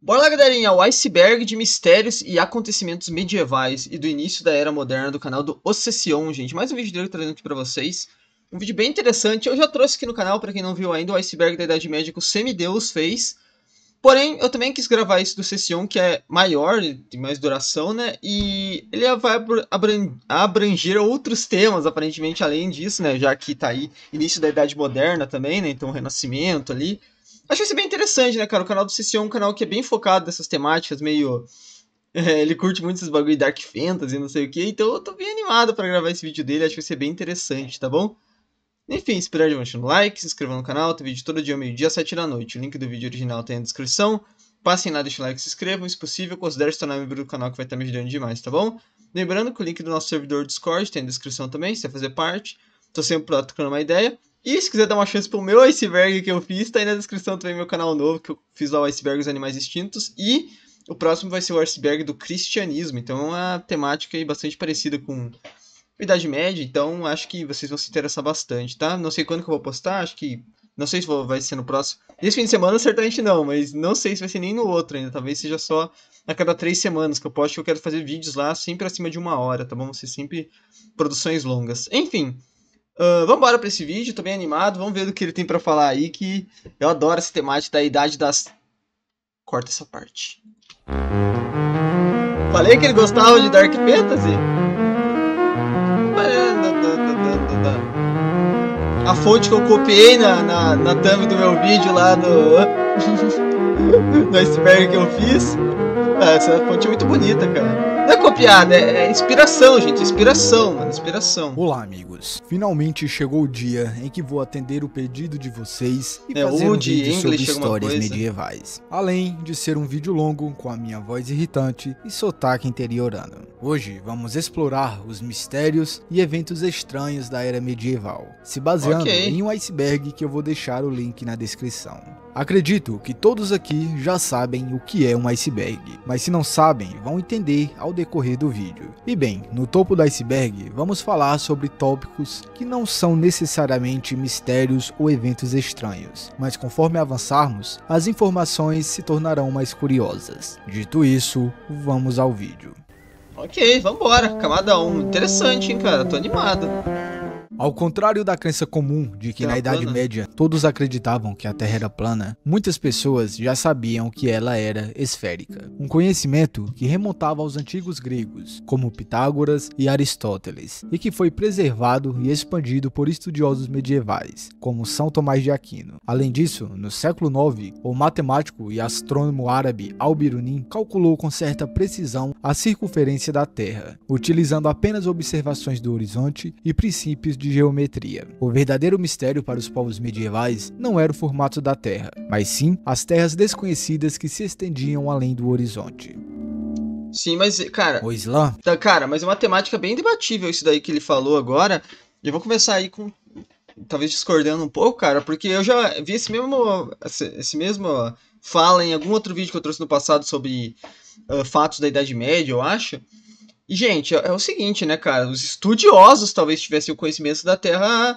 Bora lá, galerinha, o iceberg de mistérios e acontecimentos medievais e do início da era moderna do canal do Ocession, gente. Mais um vídeo dele trazendo aqui pra vocês. Um vídeo bem interessante. Eu já trouxe aqui no canal, pra quem não viu ainda, o iceberg da Idade Média que o Semideus fez. Porém, eu também quis gravar esse do Ocession, que é maior, tem mais duração, né? E ele vai abranger outros temas, aparentemente, além disso, né? Já que tá aí início da Idade Moderna também, né? Então, o Renascimento ali. Acho que vai ser bem interessante, né, cara? O canal do Ocession é um canal que é bem focado nessas temáticas, meio... ele curte muito esses bagulho Dark Fantasy, não sei o que. Então eu tô bem animado pra gravar esse vídeo dele, acho que vai ser bem interessante, tá bom? Enfim, esperar de deixar no like, se inscrever no canal, tem vídeo todo dia, meio-dia, 7 da noite. O link do vídeo original tem na descrição. Passem lá, deixem o like, se inscrevam, se possível, considere se tornar membro do canal que vai estar me ajudando demais, tá bom? Lembrando que o link do nosso servidor Discord tem na descrição também, se você fazer parte. Tô sempre pronto trocando uma ideia. E se quiser dar uma chance pro meu iceberg que eu fiz, tá aí na descrição também meu canal novo, que eu fiz lá o iceberg dos animais extintos. E o próximo vai ser o iceberg do cristianismo, então é uma temática aí bastante parecida com Idade Média, então acho que vocês vão se interessar bastante, tá? Não sei quando que eu vou postar, acho que... Não sei se vai ser no próximo... Esse fim de semana certamente não, mas não sei se vai ser nem no outro ainda, talvez seja só a cada 3 semanas que eu posto, que eu quero fazer vídeos lá sempre acima de 1 hora, tá bom? Vão ser sempre produções longas. Enfim... vamos embora pra esse vídeo, tô bem animado, vamos ver do que ele tem pra falar aí, que eu adoro essa temática da idade das... Corta essa parte. Falei que ele gostava de Dark Fantasy? A fonte que eu copiei na thumb do meu vídeo lá do iceberg que eu fiz. Essa fonte é muito bonita, cara. Não é copiada, é inspiração, gente. Inspiração, mano. Inspiração. Olá, amigos. Finalmente chegou o dia em que vou atender o pedido de vocês e fazer um vídeo sobre histórias medievais. Além de ser um vídeo longo com a minha voz irritante e sotaque interiorano. Hoje vamos explorar os mistérios e eventos estranhos da era medieval, se baseando em um iceberg que eu vou deixar o link na descrição. Acredito que todos aqui já sabem o que é um iceberg, mas se não sabem, vão entender ao decorrer do vídeo. E bem, no topo do iceberg, vamos falar sobre tópicos que não são necessariamente mistérios ou eventos estranhos, mas conforme avançarmos, as informações se tornarão mais curiosas. Dito isso, vamos ao vídeo. Ok, vambora, camada 1. Interessante, hein, cara, tô animado. Ao contrário da crença comum de que na Idade Média todos acreditavam que a Terra era plana, muitas pessoas já sabiam que ela era esférica. Um conhecimento que remontava aos antigos gregos, como Pitágoras e Aristóteles, e que foi preservado e expandido por estudiosos medievais, como São Tomás de Aquino. Além disso, no século IX, o matemático e astrônomo árabe Al-Biruni calculou com certa precisão a circunferência da Terra, utilizando apenas observações do horizonte e princípios de geometria. O verdadeiro mistério para os povos medievais não era o formato da Terra, mas sim as terras desconhecidas que se estendiam além do horizonte. Sim, mas, cara... O Islã? Cara, mas é uma temática bem debatível isso daí que ele falou agora. E eu vou começar aí com... Talvez discordando um pouco, cara, porque eu já vi esse mesmo fala em algum outro vídeo que eu trouxe no passado sobre fatos da Idade Média, eu acho. E, gente, é o seguinte, né, cara? Os estudiosos talvez tivessem o conhecimento da Terra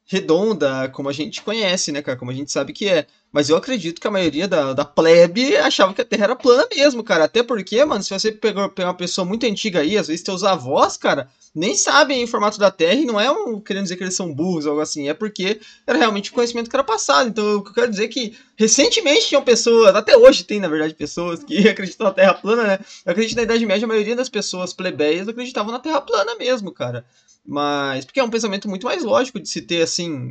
redonda, como a gente conhece, né, cara? Como a gente sabe que é. Mas eu acredito que a maioria da plebe achava que a Terra era plana mesmo, cara. Até porque, mano, se você pegar uma pessoa muito antiga aí, às vezes teus avós, cara, nem sabem o formato da Terra e não é querendo dizer que eles são burros ou algo assim. É porque era realmente o conhecimento que era passado. Então, eu quero dizer que recentemente tinham pessoas, até hoje tem, na verdade, pessoas que acreditam na Terra plana, né? Eu acredito que na Idade Média a maioria das pessoas plebeias acreditavam na Terra plana mesmo, cara. Mas, porque é um pensamento muito mais lógico de se ter, assim,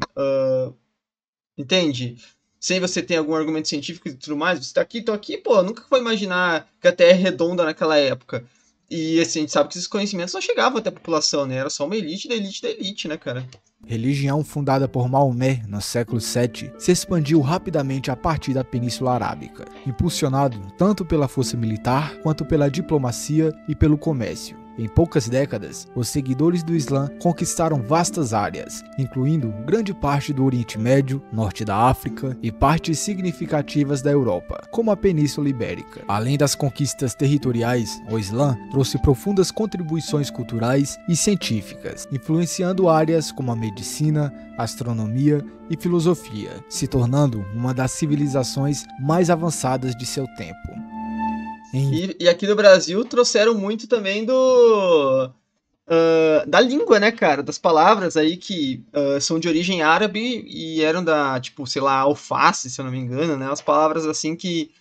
entende? Sem você ter algum argumento científico e tudo mais, você tá aqui, tô aqui, pô, nunca foi imaginar que a Terra é redonda naquela época. E, assim, a gente sabe que esses conhecimentos não chegavam até a população, né? Era só uma elite da elite da elite, né, cara? Religião fundada por Maomé no século VII se expandiu rapidamente a partir da Península Arábica, impulsionado tanto pela força militar quanto pela diplomacia e pelo comércio. Em poucas décadas, os seguidores do Islã conquistaram vastas áreas, incluindo grande parte do Oriente Médio, norte da África e partes significativas da Europa, como a Península Ibérica. Além das conquistas territoriais, o Islã trouxe profundas contribuições culturais e científicas, influenciando áreas como a medicina, astronomia e filosofia, se tornando uma das civilizações mais avançadas de seu tempo. E aqui no Brasil trouxeram muito também da língua, né, cara? Das palavras aí que são de origem árabe e eram da, tipo, sei lá, alface, se eu não me engano, né? As palavras assim que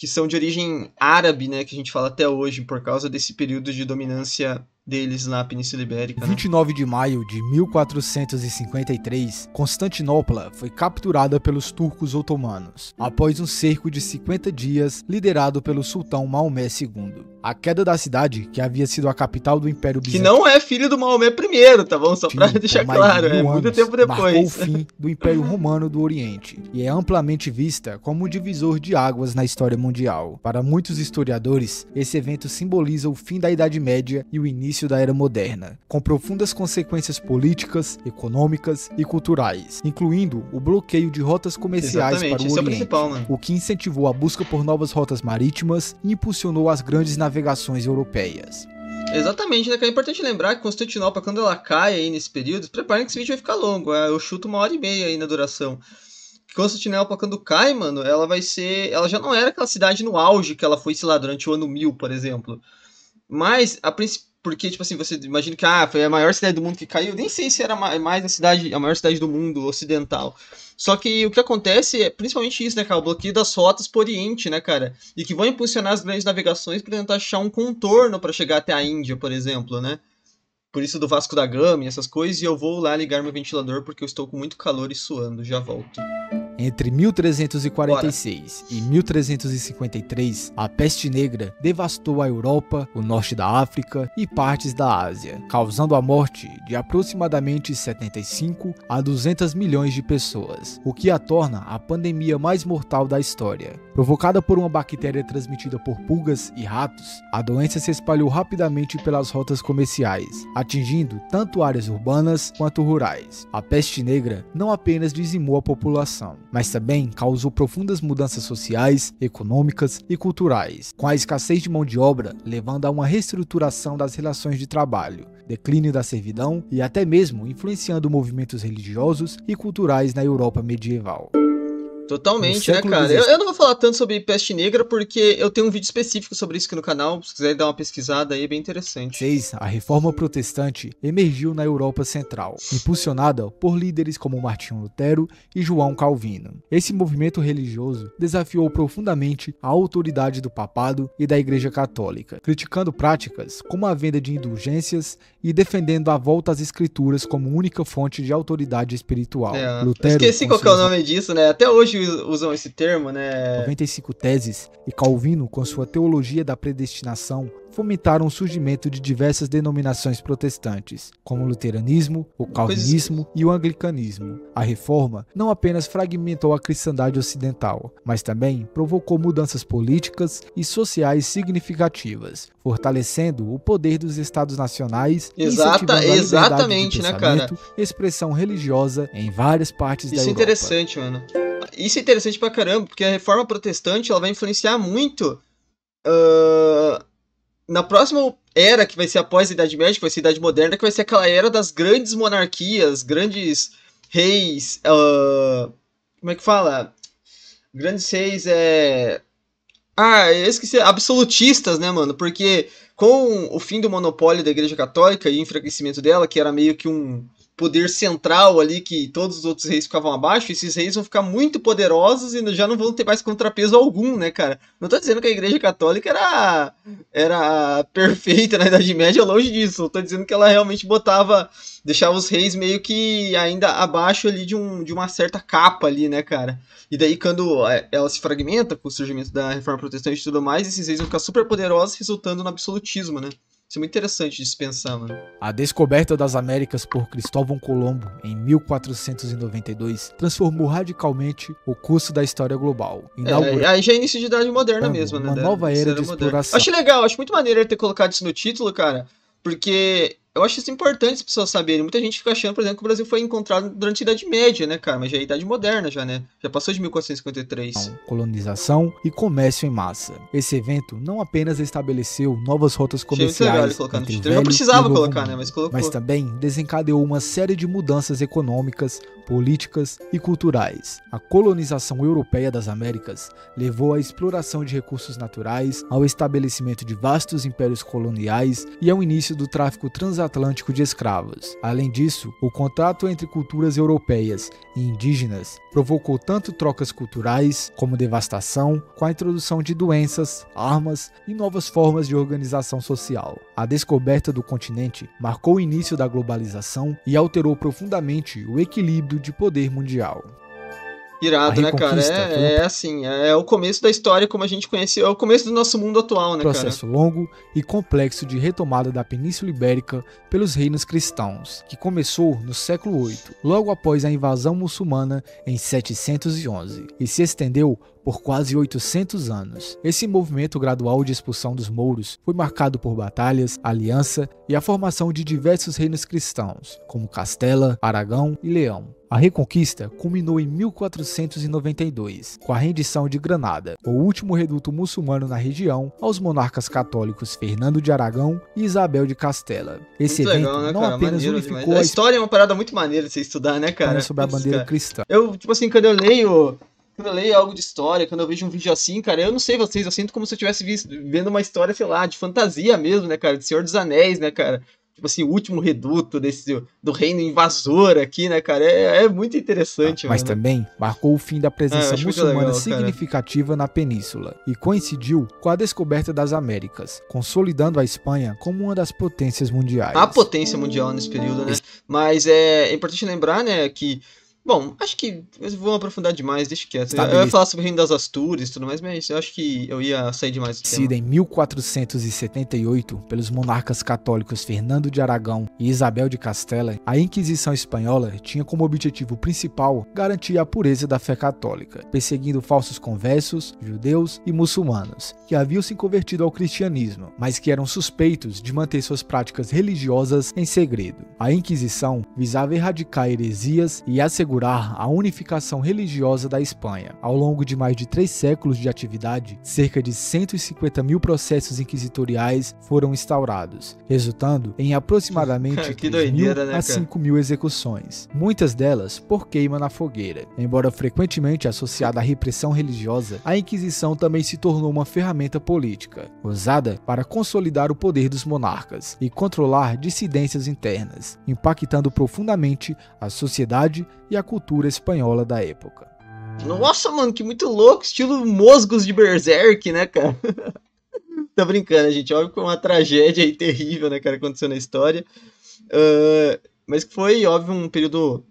são de origem árabe, né? Que a gente fala até hoje, por causa desse período de dominância deles na Península Ibérica. 29 de maio de 1453, Constantinopla foi capturada pelos turcos otomanos, após um cerco de 50 dias liderado pelo sultão Maomé II. A queda da cidade, que havia sido a capital do Império Bizantino... Que não é filho do Maomé I, tá bom? Só pra deixar claro, é muito tempo depois. Marcou o fim do Império Romano do Oriente e é amplamente vista como um divisor de águas na história mundial. Para muitos historiadores, esse evento simboliza o fim da Idade Média e o início da Era Moderna, com profundas consequências políticas, econômicas e culturais, incluindo o bloqueio de rotas comerciais para o Oriente, o que incentivou a busca por novas rotas marítimas e impulsionou as grandes navegações europeias. Exatamente, né? É importante lembrar que Constantinopla, quando ela cai aí nesse período, se preparem que esse vídeo vai ficar longo, eu chuto 1h30 aí na duração. Constantinopla, quando cai, mano, ela já não era aquela cidade no auge que ela foi, sei lá, durante o ano 1000, por exemplo. Mas, porque, tipo assim, você imagina que foi a maior cidade do mundo que caiu. Nem sei se era mais a maior cidade do mundo ocidental. Só que o que acontece é principalmente isso, né, cara? O bloqueio das rotas pro Oriente, né, cara? E que vão impulsionar as grandes navegações para tentar achar um contorno para chegar até a Índia, por exemplo, né? Por isso do Vasco da Gama e essas coisas. E eu vou lá ligar meu ventilador porque eu estou com muito calor e suando. Já volto. Entre 1346 e 1353, a peste negra devastou a Europa, o norte da África e partes da Ásia, causando a morte de aproximadamente 75 a 200 milhões de pessoas, o que a torna a pandemia mais mortal da história. Provocada por uma bactéria transmitida por pulgas e ratos, a doença se espalhou rapidamente pelas rotas comerciais, atingindo tanto áreas urbanas quanto rurais. A peste negra não apenas dizimou a população, mas também causou profundas mudanças sociais, econômicas e culturais, com a escassez de mão de obra levando a uma reestruturação das relações de trabalho, declínio da servidão e até mesmo influenciando movimentos religiosos e culturais na Europa medieval. Totalmente, né, cara? Eu não vou falar tanto sobre peste negra porque eu tenho um vídeo específico sobre isso aqui no canal. Se quiser dar uma pesquisada aí, é bem interessante. A Reforma Protestante emergiu na Europa Central, impulsionada por líderes como Martinho Lutero e João Calvino. Esse movimento religioso desafiou profundamente a autoridade do papado e da Igreja Católica, criticando práticas como a venda de indulgências e defendendo a volta às escrituras como única fonte de autoridade espiritual. Lutero, esqueci qual que é o nome disso, né? Até hoje usam esse termo, né? 95 teses, e Calvino, com sua teologia da predestinação, fomentaram o surgimento de diversas denominações protestantes, como o luteranismo, o calvinismo e o anglicanismo. A reforma não apenas fragmentou a cristandade ocidental, mas também provocou mudanças políticas e sociais significativas, fortalecendo o poder dos estados nacionais e incentivando a liberdade de pensamento e expressão religiosa em várias partes da Europa. Isso é interessante, mano. Isso é interessante pra caramba, porque a reforma protestante ela vai influenciar muito na próxima era, que vai ser após a Idade Média, que vai ser a Idade Moderna, que vai ser aquela era das grandes monarquias, grandes reis, como é que fala? Grandes reis, eu esqueci, absolutistas, né, mano? Porque com o fim do monopólio da Igreja Católica e o enfraquecimento dela, que era meio que um poder central ali, que todos os outros reis ficavam abaixo, esses reis vão ficar muito poderosos e já não vão ter mais contrapeso algum, né, cara? Não tô dizendo que a Igreja Católica era perfeita na Idade Média, longe disso. Eu tô dizendo que ela realmente deixava os reis meio que ainda abaixo ali de uma certa capa ali, né, cara? E daí, quando ela se fragmenta com o surgimento da Reforma Protestante e tudo mais, esses reis vão ficar super poderosos, resultando no absolutismo, né? Isso é muito interessante de se pensar, mano. A descoberta das Américas por Cristóvão Colombo em 1492 transformou radicalmente o curso da história global. Aí já é início de Idade Moderna mesmo, né? Uma nova era de exploração. Acho legal, acho muito maneiro ele ter colocado isso no título, cara, porque eu acho isso importante as pessoas saberem. Muita gente fica achando, por exemplo, que o Brasil foi encontrado durante a Idade Média, né, cara? Mas já é a Idade Moderna, já, né? Já passou de 1453. Colonização e comércio em massa. Esse evento não apenas estabeleceu novas rotas comerciais entre o velho não precisava e o colocar, mundo, né? Mas colocou. Mas também desencadeou uma série de mudanças econômicas, políticas e culturais. A colonização europeia das Américas levou à exploração de recursos naturais, ao estabelecimento de vastos impérios coloniais e ao início do tráfico transatlântico de escravos. Além disso, o contato entre culturas europeias e indígenas provocou tanto trocas culturais como devastação, com a introdução de doenças, armas e novas formas de organização social. A descoberta do continente marcou o início da globalização e alterou profundamente o equilíbrio de poder mundial. Irado, né, cara? Assim, é o começo da história como a gente conhece, é o começo do nosso mundo atual, né, processo longo e complexo de retomada da Península Ibérica pelos reinos cristãos, que começou no século VIII, logo após a invasão muçulmana em 711, e se estendeu por quase 800 anos. Esse movimento gradual de expulsão dos mouros foi marcado por batalhas, aliança e a formação de diversos reinos cristãos, como Castela, Aragão e Leão. A Reconquista culminou em 1492, com a rendição de Granada, o último reduto muçulmano na região, aos monarcas católicos Fernando de Aragão e Isabel de Castela. Esse evento legal, né, não cara? Apenas unificou a história é uma parada muito maneira de você estudar, né, cara? Sobre a bandeira cristã. Eu, tipo assim, quando eu leio algo de história, quando eu vejo um vídeo assim, cara, eu não sei vocês, eu sinto como se eu estivesse vendo uma história, sei lá, de fantasia mesmo, né, cara, de Senhor dos Anéis, né, cara, tipo assim, o último reduto do reino invasor aqui, né, cara, é muito interessante, mas mano. Também marcou o fim da presença muçulmana legal, significativa na península, e coincidiu com a descoberta das Américas, consolidando a Espanha como uma das potências mundiais. A potência mundial nesse período, né, mas é importante lembrar, né, que bom, acho que eu vou aprofundar demais, deixa quieto. Eu ia falar sobre o Reino das Astúrias e tudo mais, mas eu acho que eu ia sair demais do tema. Nascida em 1478 pelos monarcas católicos Fernando de Aragão e Isabel de Castela, a Inquisição Espanhola tinha como objetivo principal garantir a pureza da fé católica, perseguindo falsos conversos, judeus e muçulmanos, que haviam se convertido ao cristianismo, mas que eram suspeitos de manter suas práticas religiosas em segredo. A Inquisição visava erradicar heresias e assegurar a unificação religiosa da Espanha. Ao longo de mais de 3 séculos de atividade, cerca de 150 mil processos inquisitoriais foram instaurados, resultando em aproximadamente 3.000 a 5.000 execuções, muitas delas por queima na fogueira. Embora frequentemente associada à repressão religiosa, a Inquisição também se tornou uma ferramenta política, usada para consolidar o poder dos monarcas e controlar dissidências internas, impactando profundamente a sociedade e a cultura espanhola da época. Nossa, mano, que muito louco, estilo Mosgos de Berserk, né, cara? Tô brincando, gente, óbvio que é uma tragédia aí terrível, né, cara, que aconteceu na história, mas que foi, óbvio, um período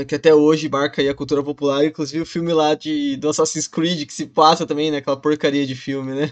que até hoje marca aí a cultura popular, inclusive o filme lá do Assassin's Creed, que se passa também, né, aquela porcaria de filme, né?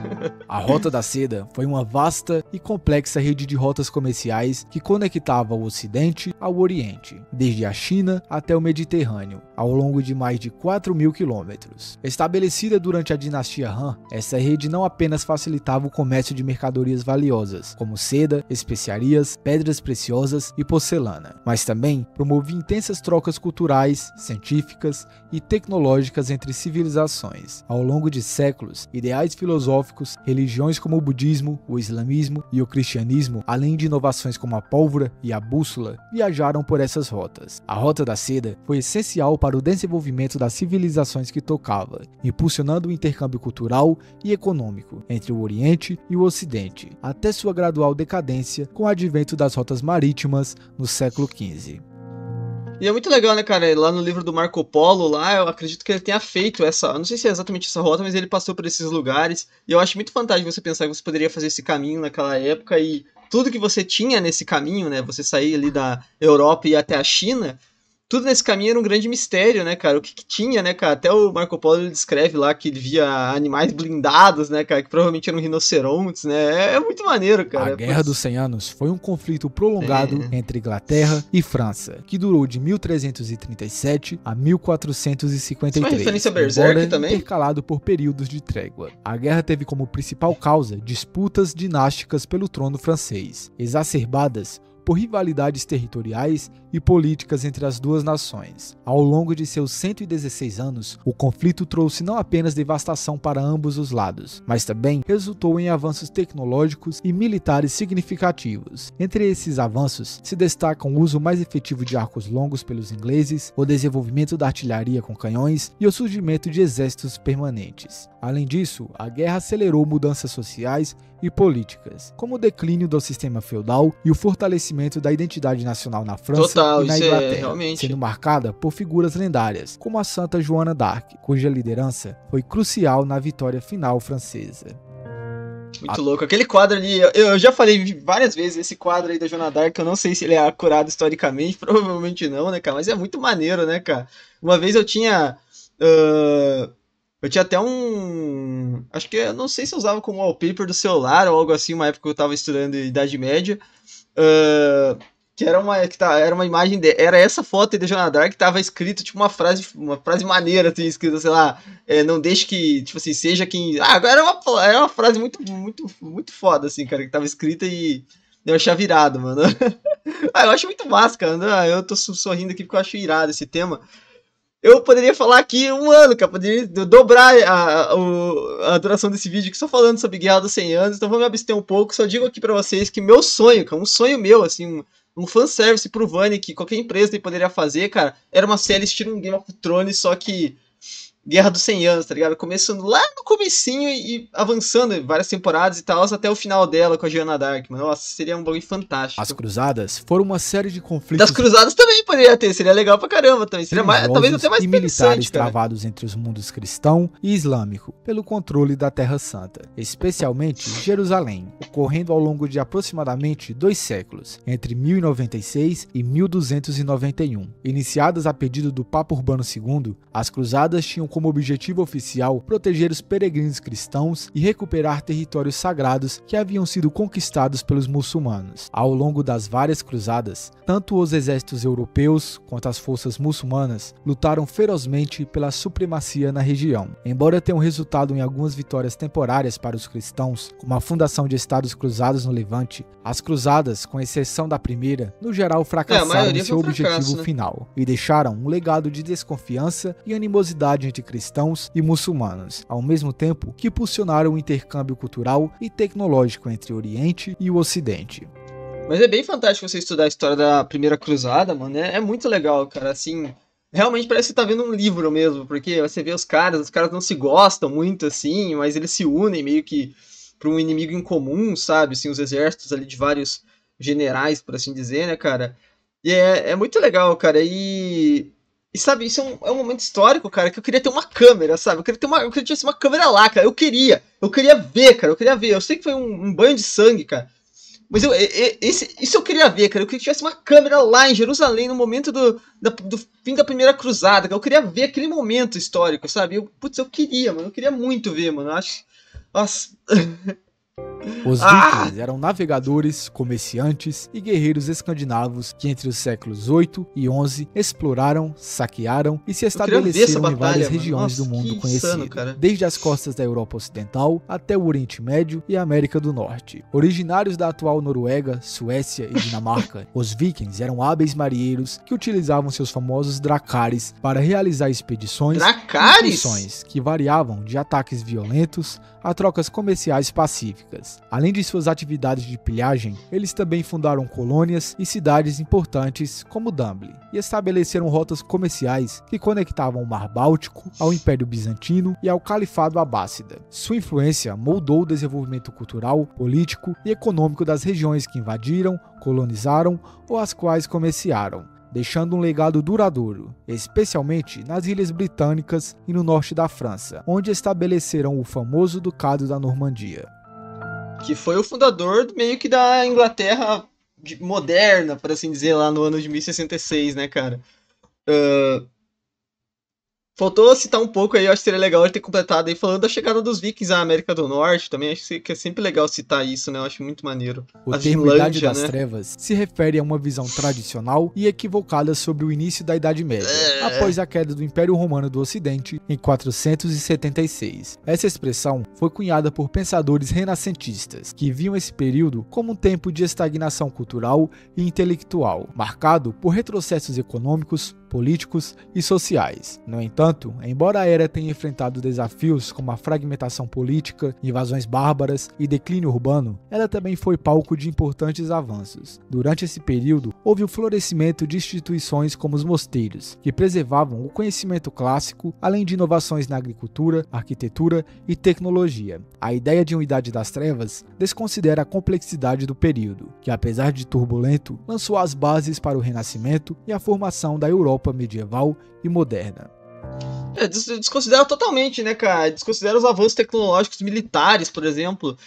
A Rota da Seda foi uma vasta e complexa rede de rotas comerciais que conectava o Ocidente ao Oriente, desde a China até o Mediterrâneo, ao longo de mais de 4.000 quilômetros. Estabelecida durante a dinastia Han, essa rede não apenas facilitava o comércio de mercadorias valiosas, como seda, especiarias, pedras preciosas e porcelana, mas também promovia intensas trocas culturais, científicas e tecnológicas entre civilizações. Ao longo de séculos, ideais filosóficos, religiões como o budismo, o islamismo e o cristianismo, além de inovações como a pólvora e a bússola, viajaram por essas rotas. A Rota da Seda foi essencial para o desenvolvimento das civilizações que tocava, impulsionando o intercâmbio cultural e econômico entre o Oriente e o Ocidente, até sua gradual decadência com o advento das rotas marítimas no século XV. E é muito legal, né, cara, lá no livro do Marco Polo, lá, eu acredito que ele tenha feito essa, não sei se é exatamente essa rota, mas ele passou por esses lugares, e eu acho muito fantástico você pensar que você poderia fazer esse caminho naquela época, e tudo que você tinha nesse caminho, né, você sair ali da Europa e ir até a China, tudo nesse caminho era um grande mistério, né, cara? O que tinha, né, cara? Até o Marco Polo ele descreve lá que ele via animais blindados, né, cara? Que provavelmente eram rinocerontes, né? É muito maneiro, cara. A Guerra dos 100 Anos foi um conflito prolongado entre Inglaterra e França, que durou de 1337 a 1453. Isso é uma referência a Berserk também? Intercalado por períodos de trégua. A guerra teve como principal causa disputas dinásticas pelo trono francês, exacerbadas por rivalidades territoriais e políticas entre as duas nações. Ao longo de seus 116 anos, o conflito trouxe não apenas devastação para ambos os lados, mas também resultou em avanços tecnológicos e militares significativos. Entre esses avanços, se destacam o uso mais efetivo de arcos longos pelos ingleses, o desenvolvimento da artilharia com canhões e o surgimento de exércitos permanentes. Além disso, a guerra acelerou mudanças sociais e políticas, como o declínio do sistema feudal e o fortalecimento da identidade nacional na França e na Inglaterra, sendo marcada por figuras lendárias, como a Santa Joana d'Arc, cuja liderança foi crucial na vitória final francesa. Muito louco. Aquele quadro ali, eu já falei várias vezes, esse quadro aí da Joana d'Arc, eu não sei se ele é acurado historicamente, provavelmente não, né, cara? Mas é muito maneiro, né, cara? Uma vez eu tinha até acho que eu não sei se eu usava como wallpaper do celular ou algo assim, uma época que eu tava estudando Idade Média. Que era uma imagem era essa foto aí da Joana d'Arc que tava escrito tipo uma frase maneira, assim, escrita, sei lá, não deixe que, tipo assim, seja quem... era uma frase muito foda, assim, cara, que tava escrita e eu achei virado, mano. Eu acho muito massa, cara, eu tô sorrindo aqui porque eu acho irado esse tema. Eu poderia falar aqui um ano, cara, poderia dobrar a duração desse vídeo aqui só falando sobre Guerra dos 100 Anos, então vou me abster um pouco, só digo aqui pra vocês que meu sonho, cara, um sonho meu, assim, um fanservice pro Vani que qualquer empresa poderia fazer, cara, era uma série estilo Game of Thrones, só que Guerra dos 100 Anos, tá ligado? Começando lá no comecinho e avançando várias temporadas e tal, até o final dela com a Joana d'Arc, mano. Nossa, seria um bagulho fantástico. As Cruzadas foram uma série de conflitos... Das Cruzadas também poderia ter, seria legal pra caramba também. Seria talvez até mais e militares travados entre os mundos cristão e islâmico, pelo controle da Terra Santa, especialmente Jerusalém, ocorrendo ao longo de aproximadamente 2 séculos, entre 1096 e 1291. Iniciadas a pedido do Papa Urbano II, as Cruzadas tinham como objetivo oficial proteger os peregrinos cristãos e recuperar territórios sagrados que haviam sido conquistados pelos muçulmanos. Ao longo das várias cruzadas, tanto os exércitos europeus quanto as forças muçulmanas lutaram ferozmente pela supremacia na região. Embora tenham resultado em algumas vitórias temporárias para os cristãos, como a fundação de estados cruzados no Levante, as cruzadas, com exceção da primeira, no geral fracassaram em seu objetivo final e deixaram um legado de desconfiança e animosidade entre cristãos e muçulmanos, ao mesmo tempo que impulsionaram o intercâmbio cultural e tecnológico entre o Oriente e o Ocidente. Mas é bem fantástico você estudar a história da Primeira Cruzada, mano, é muito legal, cara, assim, realmente parece que você tá vendo um livro mesmo, porque você vê os caras não se gostam muito, assim, mas eles se unem meio que para um inimigo em comum, sabe, assim, os exércitos ali de vários generais, por assim dizer, né, cara, e é muito legal, cara, e sabe, isso é um momento histórico, cara, que eu queria ter uma câmera, sabe? Eu queria ter uma câmera lá, cara. Eu queria ver, cara. Eu sei que foi um banho de sangue, cara. Mas isso eu queria ver, cara. Eu queria que tivesse uma câmera lá em Jerusalém no momento do fim da Primeira Cruzada, cara. Eu queria ver aquele momento histórico, sabe? Eu queria, mano. Eu queria muito ver, mano. Eu acho... Nossa... Os vikings eram navegadores, comerciantes e guerreiros escandinavos que entre os séculos 8 e 11 exploraram, saquearam e se estabeleceram em várias regiões do mundo conhecido, desde as costas da Europa Ocidental até o Oriente Médio e a América do Norte. Originários da atual Noruega, Suécia e Dinamarca, os vikings eram hábeis marinheiros que utilizavam seus famosos dracares para realizar expedições e missões que variavam de ataques violentos a trocas comerciais pacíficas. Além de suas atividades de pilhagem, eles também fundaram colônias e cidades importantes como Dublin e estabeleceram rotas comerciais que conectavam o Mar Báltico ao Império Bizantino e ao Califado Abássida. Sua influência moldou o desenvolvimento cultural, político e econômico das regiões que invadiram, colonizaram ou as quais comerciaram, deixando um legado duradouro, especialmente nas Ilhas Britânicas e no norte da França, onde estabeleceram o famoso Ducado da Normandia. Que foi o fundador meio que da Inglaterra moderna, por assim dizer, lá no ano de 1066, né, cara? Faltou citar um pouco aí, eu acho que seria legal ele ter completado aí falando da chegada dos Vikings à América do Norte, também acho que é sempre legal citar isso, né, eu acho muito maneiro. O termo Idade das Trevas se refere a uma visão tradicional e equivocada sobre o início da Idade Média, após a queda do Império Romano do Ocidente em 476. Essa expressão foi cunhada por pensadores renascentistas, que viam esse período como um tempo de estagnação cultural e intelectual, marcado por retrocessos econômicos, políticos e sociais. No entanto, embora a era tenha enfrentado desafios como a fragmentação política, invasões bárbaras e declínio urbano, ela também foi palco de importantes avanços. Durante esse período, houve o florescimento de instituições como os mosteiros, que preservavam o conhecimento clássico, além de inovações na agricultura, arquitetura e tecnologia. A ideia de uma Idade das Trevas desconsidera a complexidade do período, que apesar de turbulento, lançou as bases para o Renascimento e a formação da Europa medieval e moderna. Desconsidera totalmente, né, cara? Desconsidera os avanços tecnológicos militares, por exemplo.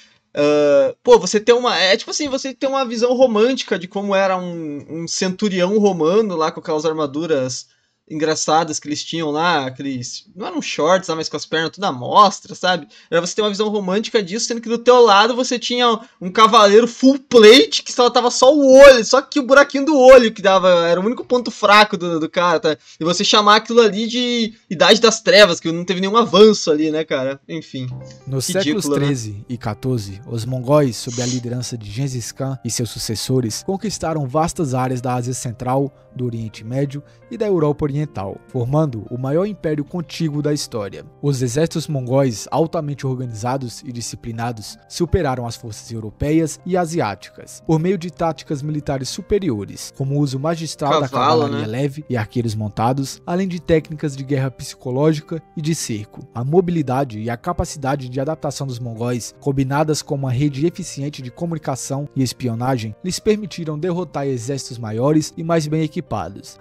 Você tem uma... você tem uma visão romântica de como era um centurião romano lá com aquelas armaduras engraçadas que eles tinham lá, aqueles... Não eram shorts lá, mas com as pernas toda à mostra, sabe? Você tem uma visão romântica disso, sendo que do teu lado você tinha um cavaleiro full plate, que só tava só o olho, só que o buraquinho do olho que dava, era o único ponto fraco do cara, tá? E você chamar aquilo ali de Idade das Trevas, que não teve nenhum avanço ali, né, cara? Enfim. Nos séculos 13 e 14, os mongóis, sob a liderança de Gengis Khan e seus sucessores, conquistaram vastas áreas da Ásia Central, do Oriente Médio e da Europa Oriental, formando o maior império contíguo da história. Os exércitos mongóis, altamente organizados e disciplinados, superaram as forças europeias e asiáticas, por meio de táticas militares superiores, como o uso magistral da cavalaria leve e arqueiros montados, além de técnicas de guerra psicológica e de cerco. A mobilidade e a capacidade de adaptação dos mongóis, combinadas com uma rede eficiente de comunicação e espionagem, lhes permitiram derrotar exércitos maiores e mais bem equipados.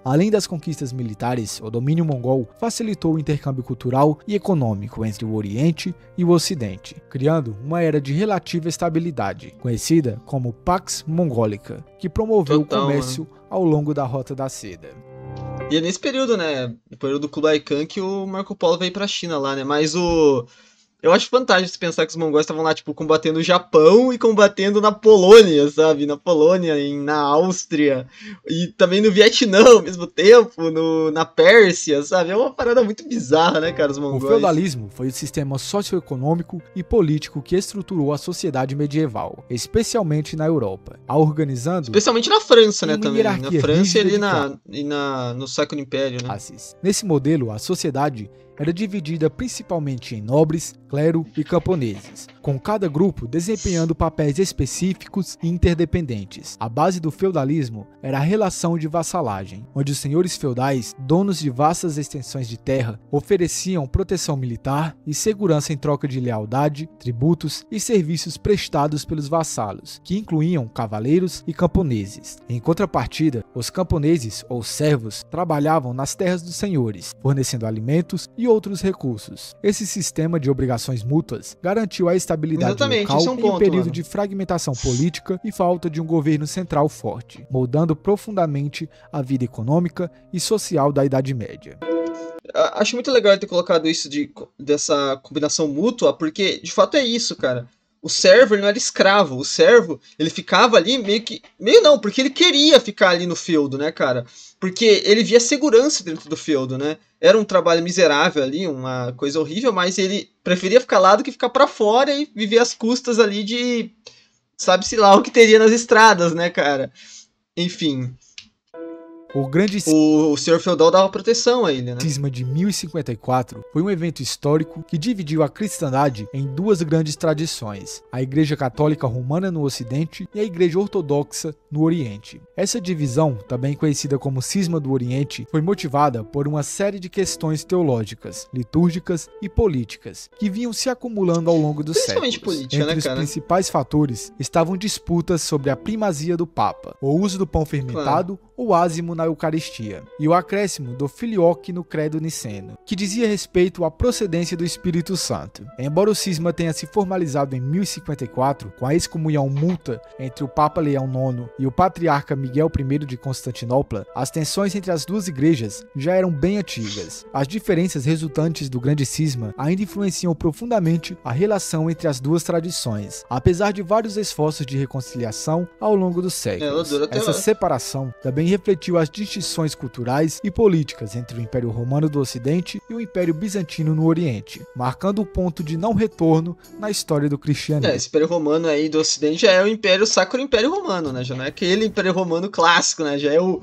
Além das conquistas militares, o domínio mongol facilitou o intercâmbio cultural e econômico entre o Oriente e o Ocidente, criando uma era de relativa estabilidade, conhecida como Pax Mongolica, que promoveu o comércio ao longo da Rota da Seda. E é nesse período, né, o período do Kublai Khan, que o Marco Polo veio pra China lá, né, mas eu acho fantástico você pensar que os mongóis estavam lá, tipo, combatendo o Japão e combatendo na Polônia, sabe? Na Polônia, na Áustria, e também no Vietnã ao mesmo tempo, na Pérsia, sabe? É uma parada muito bizarra, né, cara, os mongóis. O feudalismo foi o sistema socioeconômico e político que estruturou a sociedade medieval, especialmente na Europa, especialmente na França, né, também. Na França e no Sacro Império, né? Nesse modelo, a sociedade era dividida principalmente em nobres, clero e camponeses, com cada grupo desempenhando papéis específicos e interdependentes. A base do feudalismo era a relação de vassalagem, onde os senhores feudais, donos de vastas extensões de terra, ofereciam proteção militar e segurança em troca de lealdade, tributos e serviços prestados pelos vassalos, que incluíam cavaleiros e camponeses. Em contrapartida, os camponeses ou servos trabalhavam nas terras dos senhores, fornecendo alimentos e outros recursos. Esse sistema de obrigações mútuas garantiu a estabilidade local em um período de fragmentação política e falta de um governo central forte, moldando profundamente a vida econômica e social da Idade Média. Acho muito legal ter colocado isso dessa combinação mútua, porque de fato é isso, cara. O servo, ele não era escravo. O servo, ele ficava ali porque ele queria ficar ali no feudo, né, cara? Porque ele via segurança dentro do feudo, né? Era um trabalho miserável ali, uma coisa horrível, mas ele preferia ficar lá do que ficar pra fora e viver às custas ali de... sabe-se lá o que teria nas estradas, né, cara? Enfim... O senhor feudal dava proteção a ele, né? O cisma de 1054 foi um evento histórico que dividiu a cristandade em duas grandes tradições, a Igreja Católica Romana no Ocidente e a Igreja Ortodoxa no Oriente. Essa divisão, também conhecida como Cisma do Oriente, foi motivada por uma série de questões teológicas, litúrgicas e políticas, que vinham se acumulando ao longo dos séculos. Política, Entre os principais fatores estavam disputas sobre a primazia do Papa, o uso do pão fermentado ou ázimo na Eucaristia, e o acréscimo do filioque no credo niceno, que dizia respeito à procedência do Espírito Santo. Embora o cisma tenha se formalizado em 1054, com a excomunhão multa entre o Papa Leão IX e o Patriarca Miguel I de Constantinopla, as tensões entre as duas igrejas já eram bem antigas. As diferenças resultantes do grande cisma ainda influenciam profundamente a relação entre as duas tradições, apesar de vários esforços de reconciliação ao longo dos séculos. Essa separação também refletiu as distinções culturais e políticas entre o Império Romano do Ocidente e o Império Bizantino no Oriente, marcando o ponto de não retorno na história do cristianismo. Esse Império Romano aí do Ocidente já é o Império Sacro Império Romano, né? Já não é aquele Império Romano clássico, né? Já é o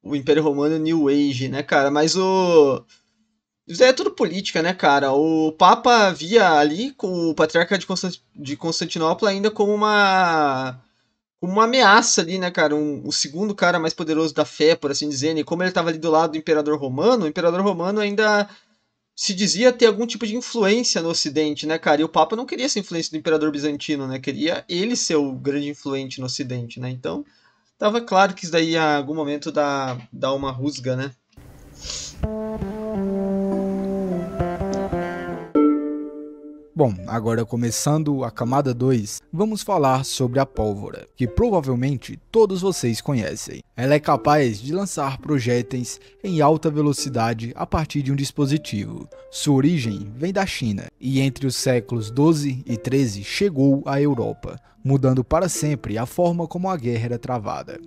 Império Romano New Age, né, cara? Mas isso é tudo política, né, cara? O Papa via ali com o Patriarca de Constantinopla ainda como uma ameaça ali, né, cara? O segundo cara mais poderoso da fé, por assim dizer. E como ele estava ali do lado do Imperador Romano, o Imperador Romano ainda se dizia ter algum tipo de influência no Ocidente, né, cara? E o Papa não queria essa influência do Imperador Bizantino, né? Queria ele ser o grande influente no Ocidente, né? Então, tava claro que isso daí, em algum momento, dá uma rusga, né? Bom, agora começando a camada 2, vamos falar sobre a pólvora, que provavelmente todos vocês conhecem. Ela é capaz de lançar projéteis em alta velocidade a partir de um dispositivo. Sua origem vem da China e entre os séculos 12 e 13 chegou à Europa, mudando para sempre a forma como a guerra era travada.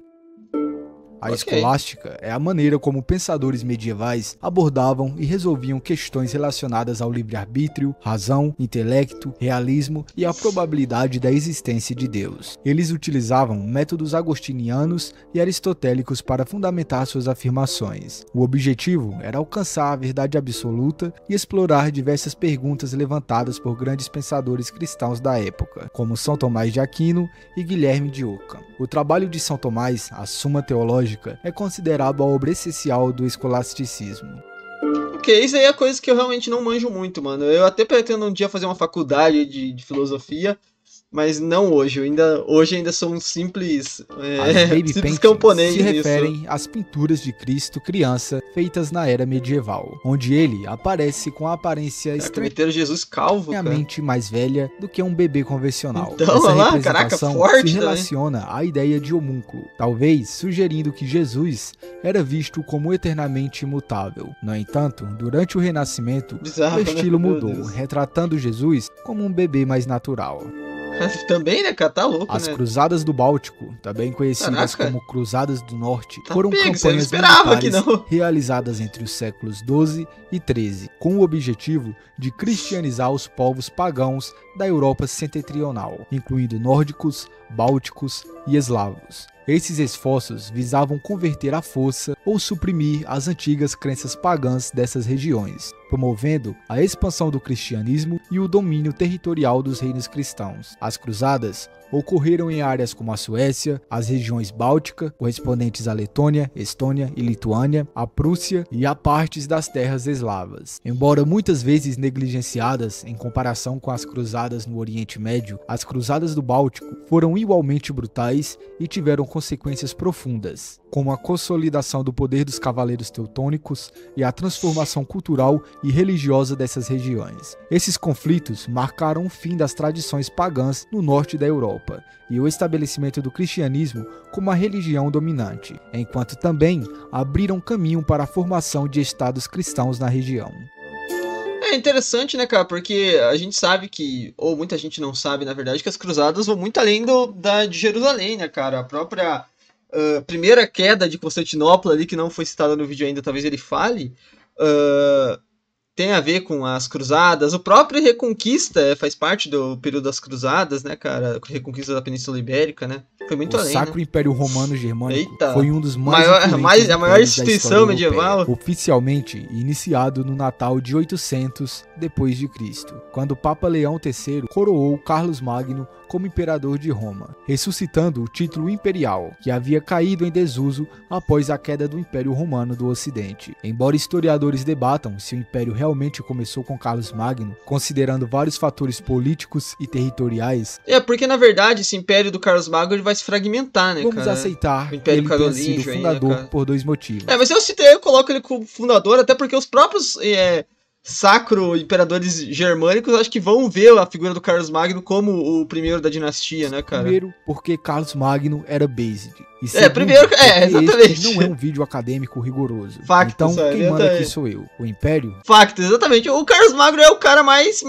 A escolástica é a maneira como pensadores medievais abordavam e resolviam questões relacionadas ao livre-arbítrio, razão, intelecto, realismo e a probabilidade da existência de Deus. Eles utilizavam métodos agostinianos e aristotélicos para fundamentar suas afirmações. O objetivo era alcançar a verdade absoluta e explorar diversas perguntas levantadas por grandes pensadores cristãos da época, como São Tomás de Aquino e Guilherme de Ockham. O trabalho de São Tomás, a Suma Teológica, é considerado a obra essencial do escolasticismo. Ok, isso aí é coisa que eu realmente não manjo muito, mano. Eu até pretendo um dia fazer uma faculdade de filosofia, mas não hoje. Hoje ainda sou um simples camponês. Se referem às pinturas de Cristo criança feitas na era medieval, onde ele aparece com a aparência Jesus calvo, estranhamente mais velha do que um bebê convencional. Então, essa lá, caraca, forte, se relaciona à ideia de homúnculo, talvez sugerindo que Jesus era visto como eternamente imutável. No entanto, durante o Renascimento, o estilo mudou, retratando Jesus como um bebê mais natural. Também, né, cara? Tá louco, As né? Cruzadas do Báltico, também conhecidas como Cruzadas do Norte, foram campanhas militares realizadas entre os séculos 12 e 13, com o objetivo de cristianizar os povos pagãos da Europa setentrional, incluindo nórdicos, bálticos e eslavos. Esses esforços visavam converter à força ou suprimir as antigas crenças pagãs dessas regiões, promovendo a expansão do cristianismo e o domínio territorial dos reinos cristãos. As cruzadas ocorreram em áreas como a Suécia, as regiões bálticas, correspondentes à Letônia, Estônia e Lituânia, a Prússia e a partes das terras eslavas. Embora muitas vezes negligenciadas em comparação com as cruzadas no Oriente Médio, as cruzadas do Báltico foram igualmente brutais e tiveram consequências profundas, como a consolidação do poder dos cavaleiros teutônicos e a transformação cultural e religiosa dessas regiões. Esses conflitos marcaram o fim das tradições pagãs no norte da Europa e o estabelecimento do cristianismo como a religião dominante, enquanto também abriram caminho para a formação de estados cristãos na região. É interessante, né, cara, porque a gente sabe que, ou muita gente não sabe, na verdade, que as cruzadas vão muito além de Jerusalém, né, cara? A própria primeira queda de Constantinopla ali, que não foi citada no vídeo ainda, talvez ele fale, tem a ver com as cruzadas. O próprio Reconquista faz parte do período das cruzadas, né, cara? Reconquista da Península Ibérica, né? Foi muito além, Sacro né? Império Romano Germânico foi um dos a maior instituição medieval. Oficialmente iniciado no Natal de 800 d.C., quando o Papa Leão III coroou Carlos Magno como imperador de Roma, ressuscitando o título imperial, que havia caído em desuso após a queda do Império Romano do Ocidente. Embora historiadores debatam se o Império realmente começou com Carlos Magno, considerando vários fatores políticos e territoriais. Porque na verdade esse Império do Carlos Magno ele vai se fragmentar, né, Vamos cara? aceitar que ele tenha sido fundador, né, por dois motivos. Mas eu coloco ele como fundador até porque os próprios sacro imperadores germânicos acho que vão ver a figura do Carlos Magno como o primeiro da dinastia, né, cara? Primeiro, porque Carlos Magno era based. E segundo, exatamente. Este não é um vídeo acadêmico rigoroso. Factos, então, quem manda aqui sou eu. O Império? Factos, exatamente. O Carlos Magno é o cara mais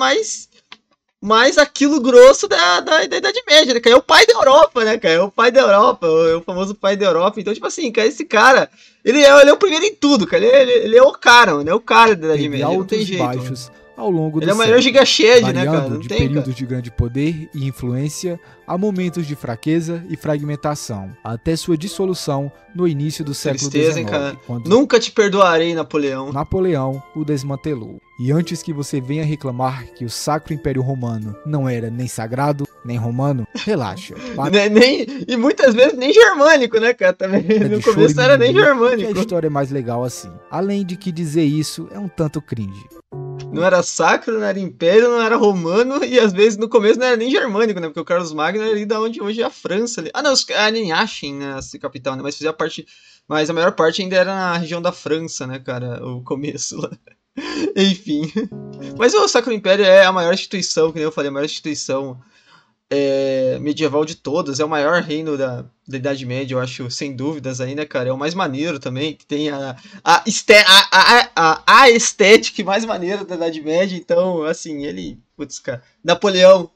aquilo grosso da Idade Média, né, cara? É o pai da Europa, né, cara? É o pai da Europa, o famoso pai da Europa. Então, tipo assim, cara, esse cara, ele é o primeiro em tudo, cara. Ele é o cara, mano. É o cara da Idade Média. Não tem jeito. Baixos ao longo do ele é o maior gigashed, né, cara? Não de tem, períodos de grande poder e influência a momentos de fraqueza e fragmentação, até sua dissolução no início do século XIX. Quando nunca te perdoarei, Napoleão. Napoleão o desmantelou. E antes que você venha reclamar que o Sacro Império Romano não era nem sagrado, nem romano, relaxa. E muitas vezes nem germânico, né, cara? Também, no começo não era nem germânico. Que a história é mais legal assim. Além de que dizer isso é um tanto cringe. Não era sacro, não era império, não era romano e às vezes no começo não era nem germânico, né? Porque o Carlos Magno era ali da onde hoje é a França. Ali. Não, nem Aachen, né? Essa capital, né? Mas fazia parte. Mas a maior parte ainda era na região da França, né, cara? O começo lá. Enfim. Mas o Sacro Império é a maior instituição, que nem eu falei, a maior instituição medieval de todas. É o maior reino da Idade Média, eu acho, sem dúvidas aí, né, cara? É o mais maneiro também, que tem a estética mais maneira da Idade Média. Então, assim, ele... Putz, cara. Napoleão,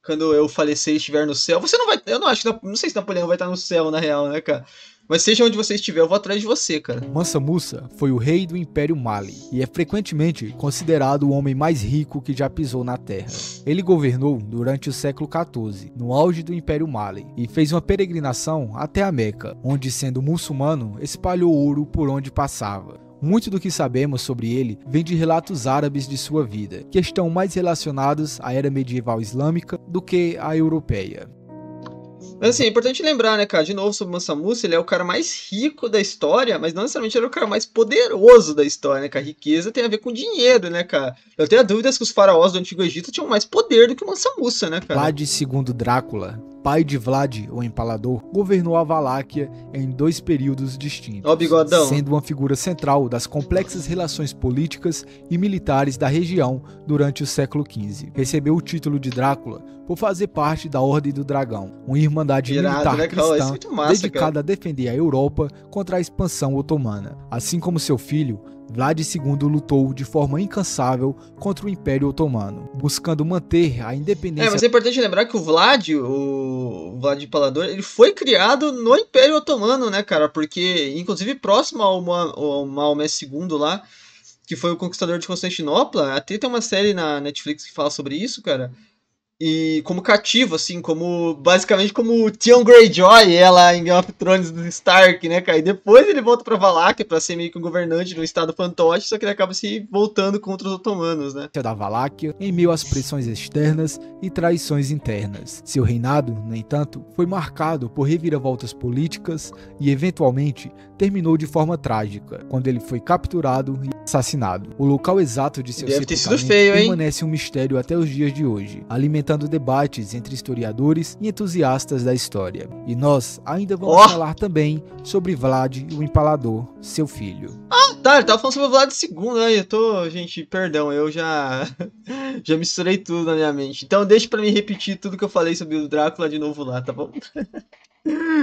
quando eu falecer e estiver no céu... Você não vai... Eu não acho que... Não sei se Napoleão vai estar no céu, na real, né, cara? Mas seja onde você estiver, eu vou atrás de você, cara. Mansa Musa foi o rei do Império Mali e é frequentemente considerado o homem mais rico que já pisou na Terra. Ele governou durante o século XIV, no auge do Império Mali, e fez uma peregrinação até a Meca, onde, sendo muçulmano, espalhou ouro por onde passava. Muito do que sabemos sobre ele vem de relatos árabes de sua vida, que estão mais relacionados à era medieval islâmica do que à europeia. Mas assim, é importante lembrar, né, cara, de novo sobre Mansa Musa, ele é o cara mais rico da história, mas não necessariamente ele é o cara mais poderoso da história, né, cara? A riqueza tem a ver com dinheiro, né, cara? Eu tenho dúvidas que os faraós do Antigo Egito tinham mais poder do que o Mansa Musa, né, cara? Vlad II Drácula, pai de Vlad, o Empalador, governou a Valáquia em 2 períodos distintos, bigodão, sendo uma figura central das complexas relações políticas e militares da região durante o século XV. Recebeu o título de Drácula por fazer parte da Ordem do Dragão, uma irmandade militar cristã dedicada a defender a Europa contra a expansão otomana. Assim como seu filho, Vlad II lutou de forma incansável contra o Império Otomano, buscando manter a independência... Mas é importante lembrar que o Vlad Impalador, ele foi criado no Império Otomano, né, cara? Porque, inclusive, próximo ao Maomé II lá, que foi o conquistador de Constantinopla, até tem uma série na Netflix que fala sobre isso, cara. E como cativo, assim, basicamente como Theon Greyjoy, ela em Game of Thrones do Stark, né, cara? E depois ele volta pra Valáquia pra ser meio que um governante no estado fantoche, só que ele acaba se voltando contra os otomanos, né? Da Valáquia, em meio às pressões externas e traições internas. Seu reinado, no entanto, foi marcado por reviravoltas políticas e, eventualmente, terminou de forma trágica, quando ele foi capturado e assassinado. O local exato de seu sepultamento permanece um mistério até os dias de hoje, alimentando debates entre historiadores e entusiastas da história. E nós ainda vamos falar também sobre Vlad o Empalador, seu filho. Tá, ele tava falando sobre o Vlad II, né? Gente, perdão, eu já misturei tudo na minha mente. Então deixa pra mim repetir tudo que eu falei sobre o Drácula de novo lá, tá bom?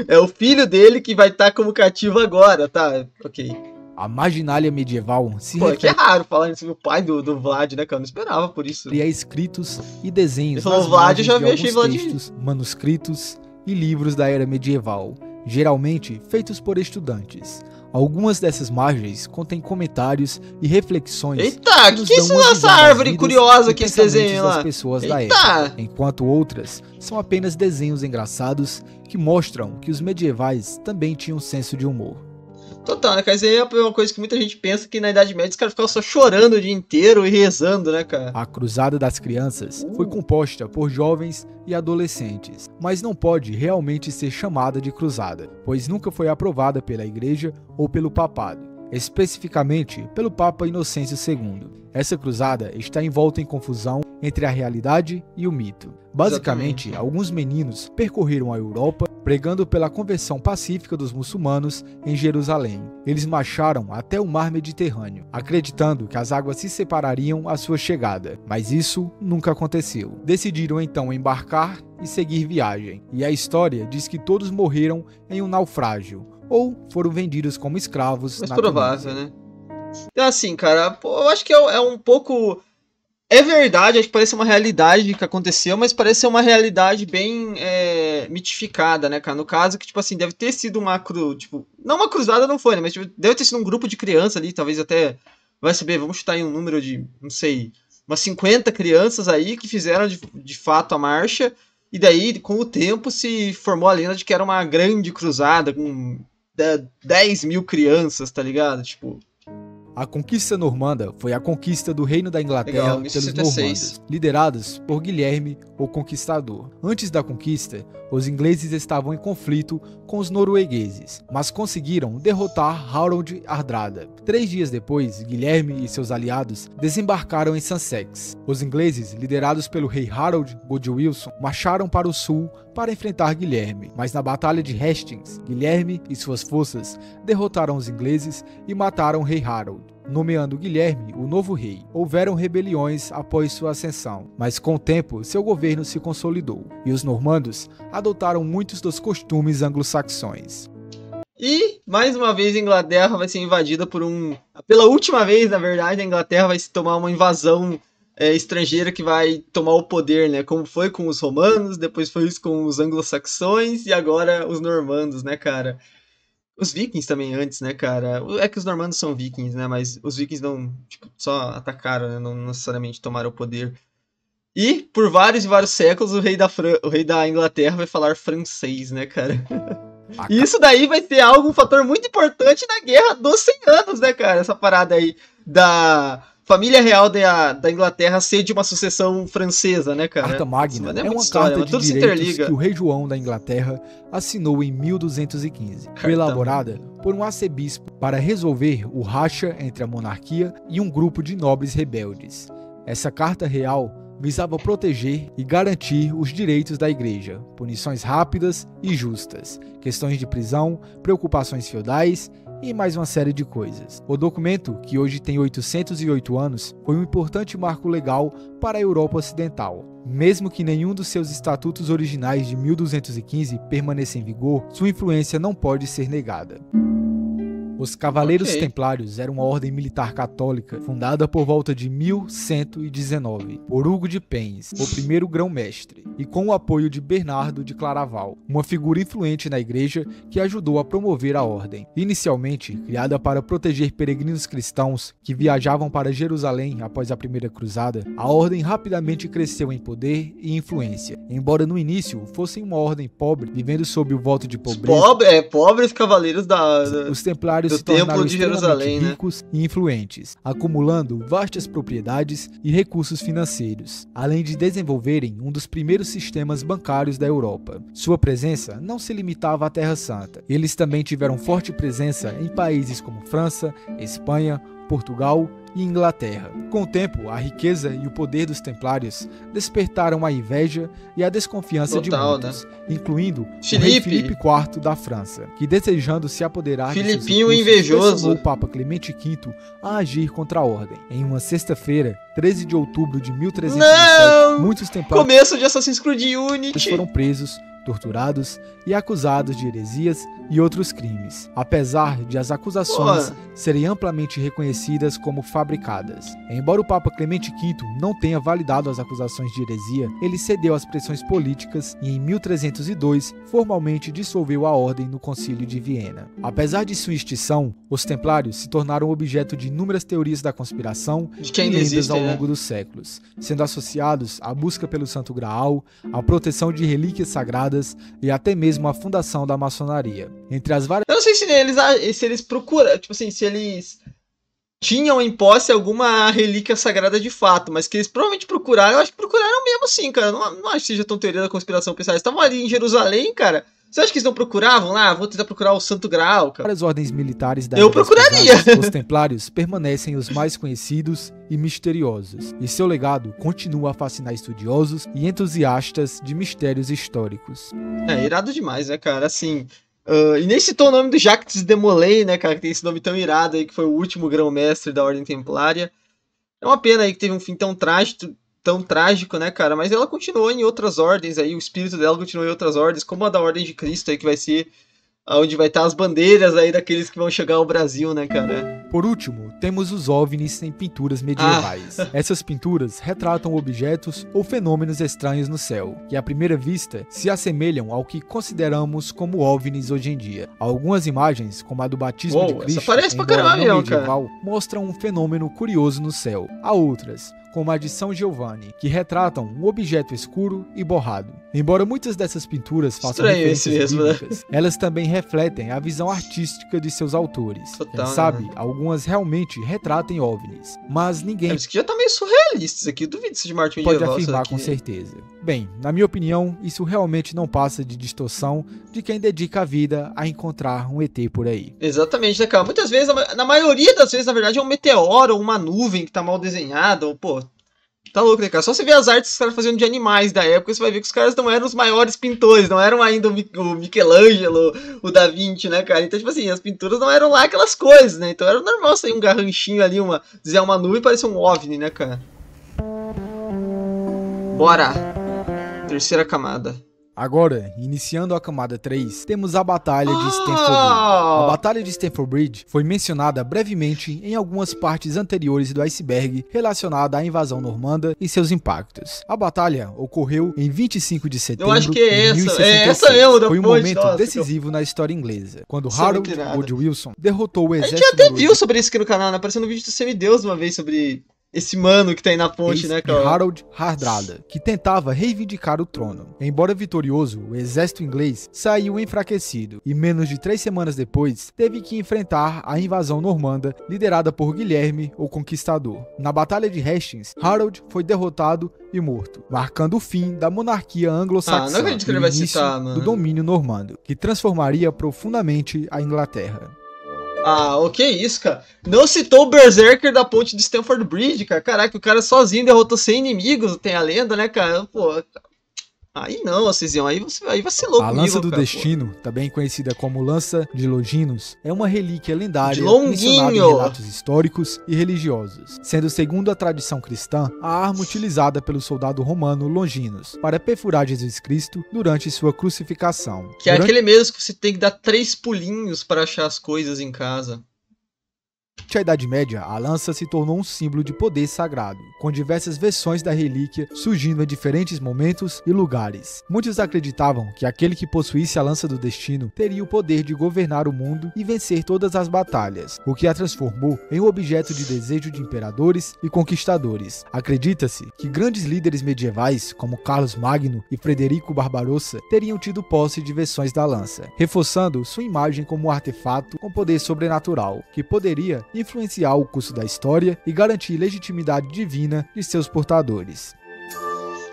É o filho dele que vai estar como cativo agora, tá? Ok. A marginalia medieval se refere... que é raro falar isso sobre o pai do Vlad, né, cara? Eu não esperava por isso. E a escritos e desenhos nas Vlad, eu já vi textos, manuscritos e livros da era medieval, geralmente feitos por estudantes. Algumas dessas margens contêm comentários e reflexões. Eita, que é isso nessa árvore curiosa que esse desenho lá? Das pessoas da época, enquanto outras são apenas desenhos engraçados que mostram que os medievais também tinham senso de humor. Total, né, cara? Isso aí é uma coisa que muita gente pensa que na Idade Média os caras ficavam só chorando o dia inteiro e rezando, né, cara? A Cruzada das Crianças foi composta por jovens e adolescentes, mas não pode realmente ser chamada de cruzada, pois nunca foi aprovada pela Igreja ou pelo Papado. especificamente pelo Papa Inocêncio II. Essa cruzada está envolta em confusão entre a realidade e o mito. Basicamente, Exatamente. Alguns meninos percorreram a Europa pregando pela conversão pacífica dos muçulmanos em Jerusalém. Eles marcharam até o mar Mediterrâneo, acreditando que as águas se separariam à sua chegada, mas isso nunca aconteceu. Decidiram então embarcar e seguir viagem, e a história diz que todos morreram em um naufrágio, ou foram vendidos como escravos Mas na provável, Tunísia. né? Então, assim, cara, pô, eu acho que é um pouco... É verdade, acho que parece uma realidade que aconteceu, mas parece ser uma realidade bem mitificada, né, cara? No caso que, tipo assim, deve ter sido não uma cruzada não foi, né? Mas tipo, deve ter sido um grupo de crianças ali, talvez até, vai saber, vamos chutar em um número de, não sei, umas 50 crianças aí que fizeram de fato a marcha, e daí, com o tempo, se formou a lenda de que era uma grande cruzada com 10 mil crianças, tá ligado? Tipo... A conquista normanda foi a conquista do Reino da Inglaterra pelos 1066. normandos, liderados por Guilherme, o Conquistador. Antes da conquista, os ingleses estavam em conflito com os noruegueses, mas conseguiram derrotar Harold Hardrada. 3 dias depois, Guilherme e seus aliados desembarcaram em Sussex. Os ingleses, liderados pelo rei Harold Godwinson, marcharam para o sul para enfrentar Guilherme, mas na Batalha de Hastings, Guilherme e suas forças derrotaram os ingleses e mataram o rei Harold, nomeando Guilherme o novo rei. Houveram rebeliões após sua ascensão, mas com o tempo seu governo se consolidou, e os normandos adotaram muitos dos costumes anglo-saxões. E, mais uma vez, a Inglaterra vai ser invadida pela última vez, na verdade, a Inglaterra vai tomar uma invasão estrangeira que vai tomar o poder, né? Como foi com os romanos, depois foi isso com os anglo-saxões e agora os normandos, né, cara? Os vikings também antes, né, cara? É que os normandos são vikings, né? Mas os vikings não, tipo, só atacaram, né? Não necessariamente tomaram o poder. E, por vários e vários séculos, o rei da Inglaterra vai falar francês, né, cara? E isso daí vai ser um fator muito importante na Guerra dos 100 Anos, né, cara? Essa parada aí da família real da Inglaterra ser de uma sucessão francesa, né, cara? Carta Magna é uma carta de direitos que o rei João da Inglaterra assinou em 1215. Foi elaborada por um arcebispo para resolver o racha entre a monarquia e um grupo de nobres rebeldes. Essa carta real visava proteger e garantir os direitos da igreja, punições rápidas e justas, questões de prisão, preocupações feudais e mais uma série de coisas. O documento, que hoje tem 808 anos, foi um importante marco legal para a Europa Ocidental. Mesmo que nenhum dos seus estatutos originais de 1215 permaneça em vigor, sua influência não pode ser negada. Os Cavaleiros Templários eram uma ordem militar católica fundada por volta de 1119 por Hugo de Pens, o primeiro grão-mestre, e com o apoio de Bernardo de Claraval, uma figura influente na igreja que ajudou a promover a ordem. Inicialmente criada para proteger peregrinos cristãos que viajavam para Jerusalém após a Primeira Cruzada, a ordem rapidamente cresceu em poder e influência, embora no início fossem uma ordem pobre, vivendo sob o voto de pobreza. Pobres cavaleiros Os Templários se tornaram extremamente ricos e influentes, acumulando vastas propriedades e recursos financeiros, além de desenvolverem um dos primeiros sistemas bancários da Europa. Sua presença não se limitava à Terra Santa. Eles também tiveram forte presença em países como França, Espanha, Portugal e Inglaterra. Com o tempo, a riqueza e o poder dos Templários despertaram a inveja e a desconfiança de muitos, incluindo o rei Filipe IV da França, que, desejando se apoderar de seus recursos, pressionou o Papa Clemente V a agir contra a ordem. Em uma sexta-feira, 13 de outubro de 1307, muitos Templários começo de Assassin's Creed Unity foram presos, torturados e acusados de heresias e outros crimes, apesar de as acusações serem amplamente reconhecidas como fabricadas. Embora o Papa Clemente V não tenha validado as acusações de heresia, ele cedeu às pressões políticas e em 1302 formalmente dissolveu a ordem no Concílio de Viena. Apesar de sua extinção, os Templários se tornaram objeto de inúmeras teorias da conspiração e lendas ao longo dos séculos, sendo associados à busca pelo Santo Graal, à proteção de relíquias sagradas e até mesmo à fundação da maçonaria. Entre as várias... Eu não sei se eles procuram, tipo assim, se eles tinham em posse alguma relíquia sagrada de fato, mas que eles provavelmente procuraram, eu acho que procuraram mesmo sim, cara. Não acho que seja tão teoria da conspiração, pessoal. Eles estavam ali em Jerusalém, cara. Você acha que eles não procuravam lá? Vou tentar procurar o Santo Graal, cara. Várias ordens militares da Eu procuraria! Os Templários permanecem os mais conhecidos e misteriosos, e seu legado continua a fascinar estudiosos e entusiastas de mistérios históricos. É, irado demais, né, cara? Assim... e nem citou o nome do Jacques de Molay, né, cara? Que tem esse nome tão irado aí, que foi o último grão-mestre da Ordem Templária. É uma pena aí que teve um fim tão trágico, né, cara? Mas ela continuou em outras ordens aí, o espírito dela continuou em outras ordens, como a da Ordem de Cristo aí, que vai ser onde vai estar as bandeiras aí daqueles que vão chegar ao Brasil, né, cara? Por último, temos os OVNIs em pinturas medievais. Essas pinturas retratam objetos ou fenômenos estranhos no céu, que à primeira vista se assemelham ao que consideramos como OVNIs hoje em dia. Algumas imagens, como a do batismo de Cristo, parece pra caramba, não medieval, mostram um fenômeno curioso no céu. Há outras, como a de São Giovanni, que retratam um objeto escuro e borrado. Embora muitas dessas pinturas façam referências bíblicas, elas também refletem a visão artística de seus autores. Total, quem sabe, né? algumas realmente retratem OVNIs, mas ninguém Isso aqui já tá meio surrealista, isso aqui, duvido isso de Marte pode medieval. afirmar com certeza. Bem, na minha opinião, isso realmente não passa de distorção de quem dedica a vida a encontrar um ET por aí. Exatamente, né, cara? Muitas vezes, na maioria das vezes, na verdade, é um meteoro ou uma nuvem que tá mal desenhada, ou, pô, tá louco, né, cara? Só você ver as artes que os caras faziam de animais da época, você vai ver que os caras não eram os maiores pintores, não eram ainda o Michelangelo, o Da Vinci, né, cara? Então, tipo assim, as pinturas não eram lá aquelas coisas, né? Então era normal sair um garranchinho ali, desenhar uma nuvem e parecer um OVNI, né, cara? Bora! Terceira camada. Agora, iniciando a camada 3, temos a Batalha de Stamford Bridge. A Batalha de Stamford Bridge foi mencionada brevemente em algumas partes anteriores do iceberg relacionada à invasão normanda e seus impactos. A batalha ocorreu em 25 de setembro Eu acho que é de essa. 1066. É essa mesmo, da Foi um ponte, momento nossa, decisivo na história inglesa, quando Isso é Harold muito irado. Woodrow derrotou o A gente exército até viu sobre isso aqui no canal, né? Apareceu no vídeo do Semideus uma vez sobre esse mano que tá aí na ponte, né, de cara? Harold Hardrada, que tentava reivindicar o trono. Embora vitorioso, o exército inglês saiu enfraquecido e menos de 3 semanas depois teve que enfrentar a invasão normanda liderada por Guilherme, o Conquistador. Na Batalha de Hastings, Harold foi derrotado e morto, marcando o fim da monarquia anglo-saxã não acredito que ele e o vai início citar, mano. do domínio normando, que transformaria profundamente a Inglaterra. O que é isso, cara? Não citou o Berserker da ponte de Stamford Bridge, cara. Caraca, o cara sozinho derrotou 100 inimigos, tem a lenda, né, cara? Pô, aí não, Cesião, aí vacilou comigo, A Lança do cara, Destino, também conhecida como Lança de Longinos, é uma relíquia lendária De Longuinho. mencionada em relatos históricos e religiosos, sendo, segundo a tradição cristã, a arma utilizada pelo soldado romano Longinos para perfurar Jesus Cristo durante sua crucificação. Que é aquele mesmo que você tem que dar 3 pulinhos para achar as coisas em casa. Durante a Idade Média, a lança se tornou um símbolo de poder sagrado, com diversas versões da relíquia surgindo em diferentes momentos e lugares. Muitos acreditavam que aquele que possuísse a Lança do Destino teria o poder de governar o mundo e vencer todas as batalhas, o que a transformou em um objeto de desejo de imperadores e conquistadores. Acredita-se que grandes líderes medievais, como Carlos Magno e Frederico Barbarossa, teriam tido posse de versões da lança, reforçando sua imagem como um artefato com poder sobrenatural, que poderia influenciar o curso da história e garantir legitimidade divina de seus portadores.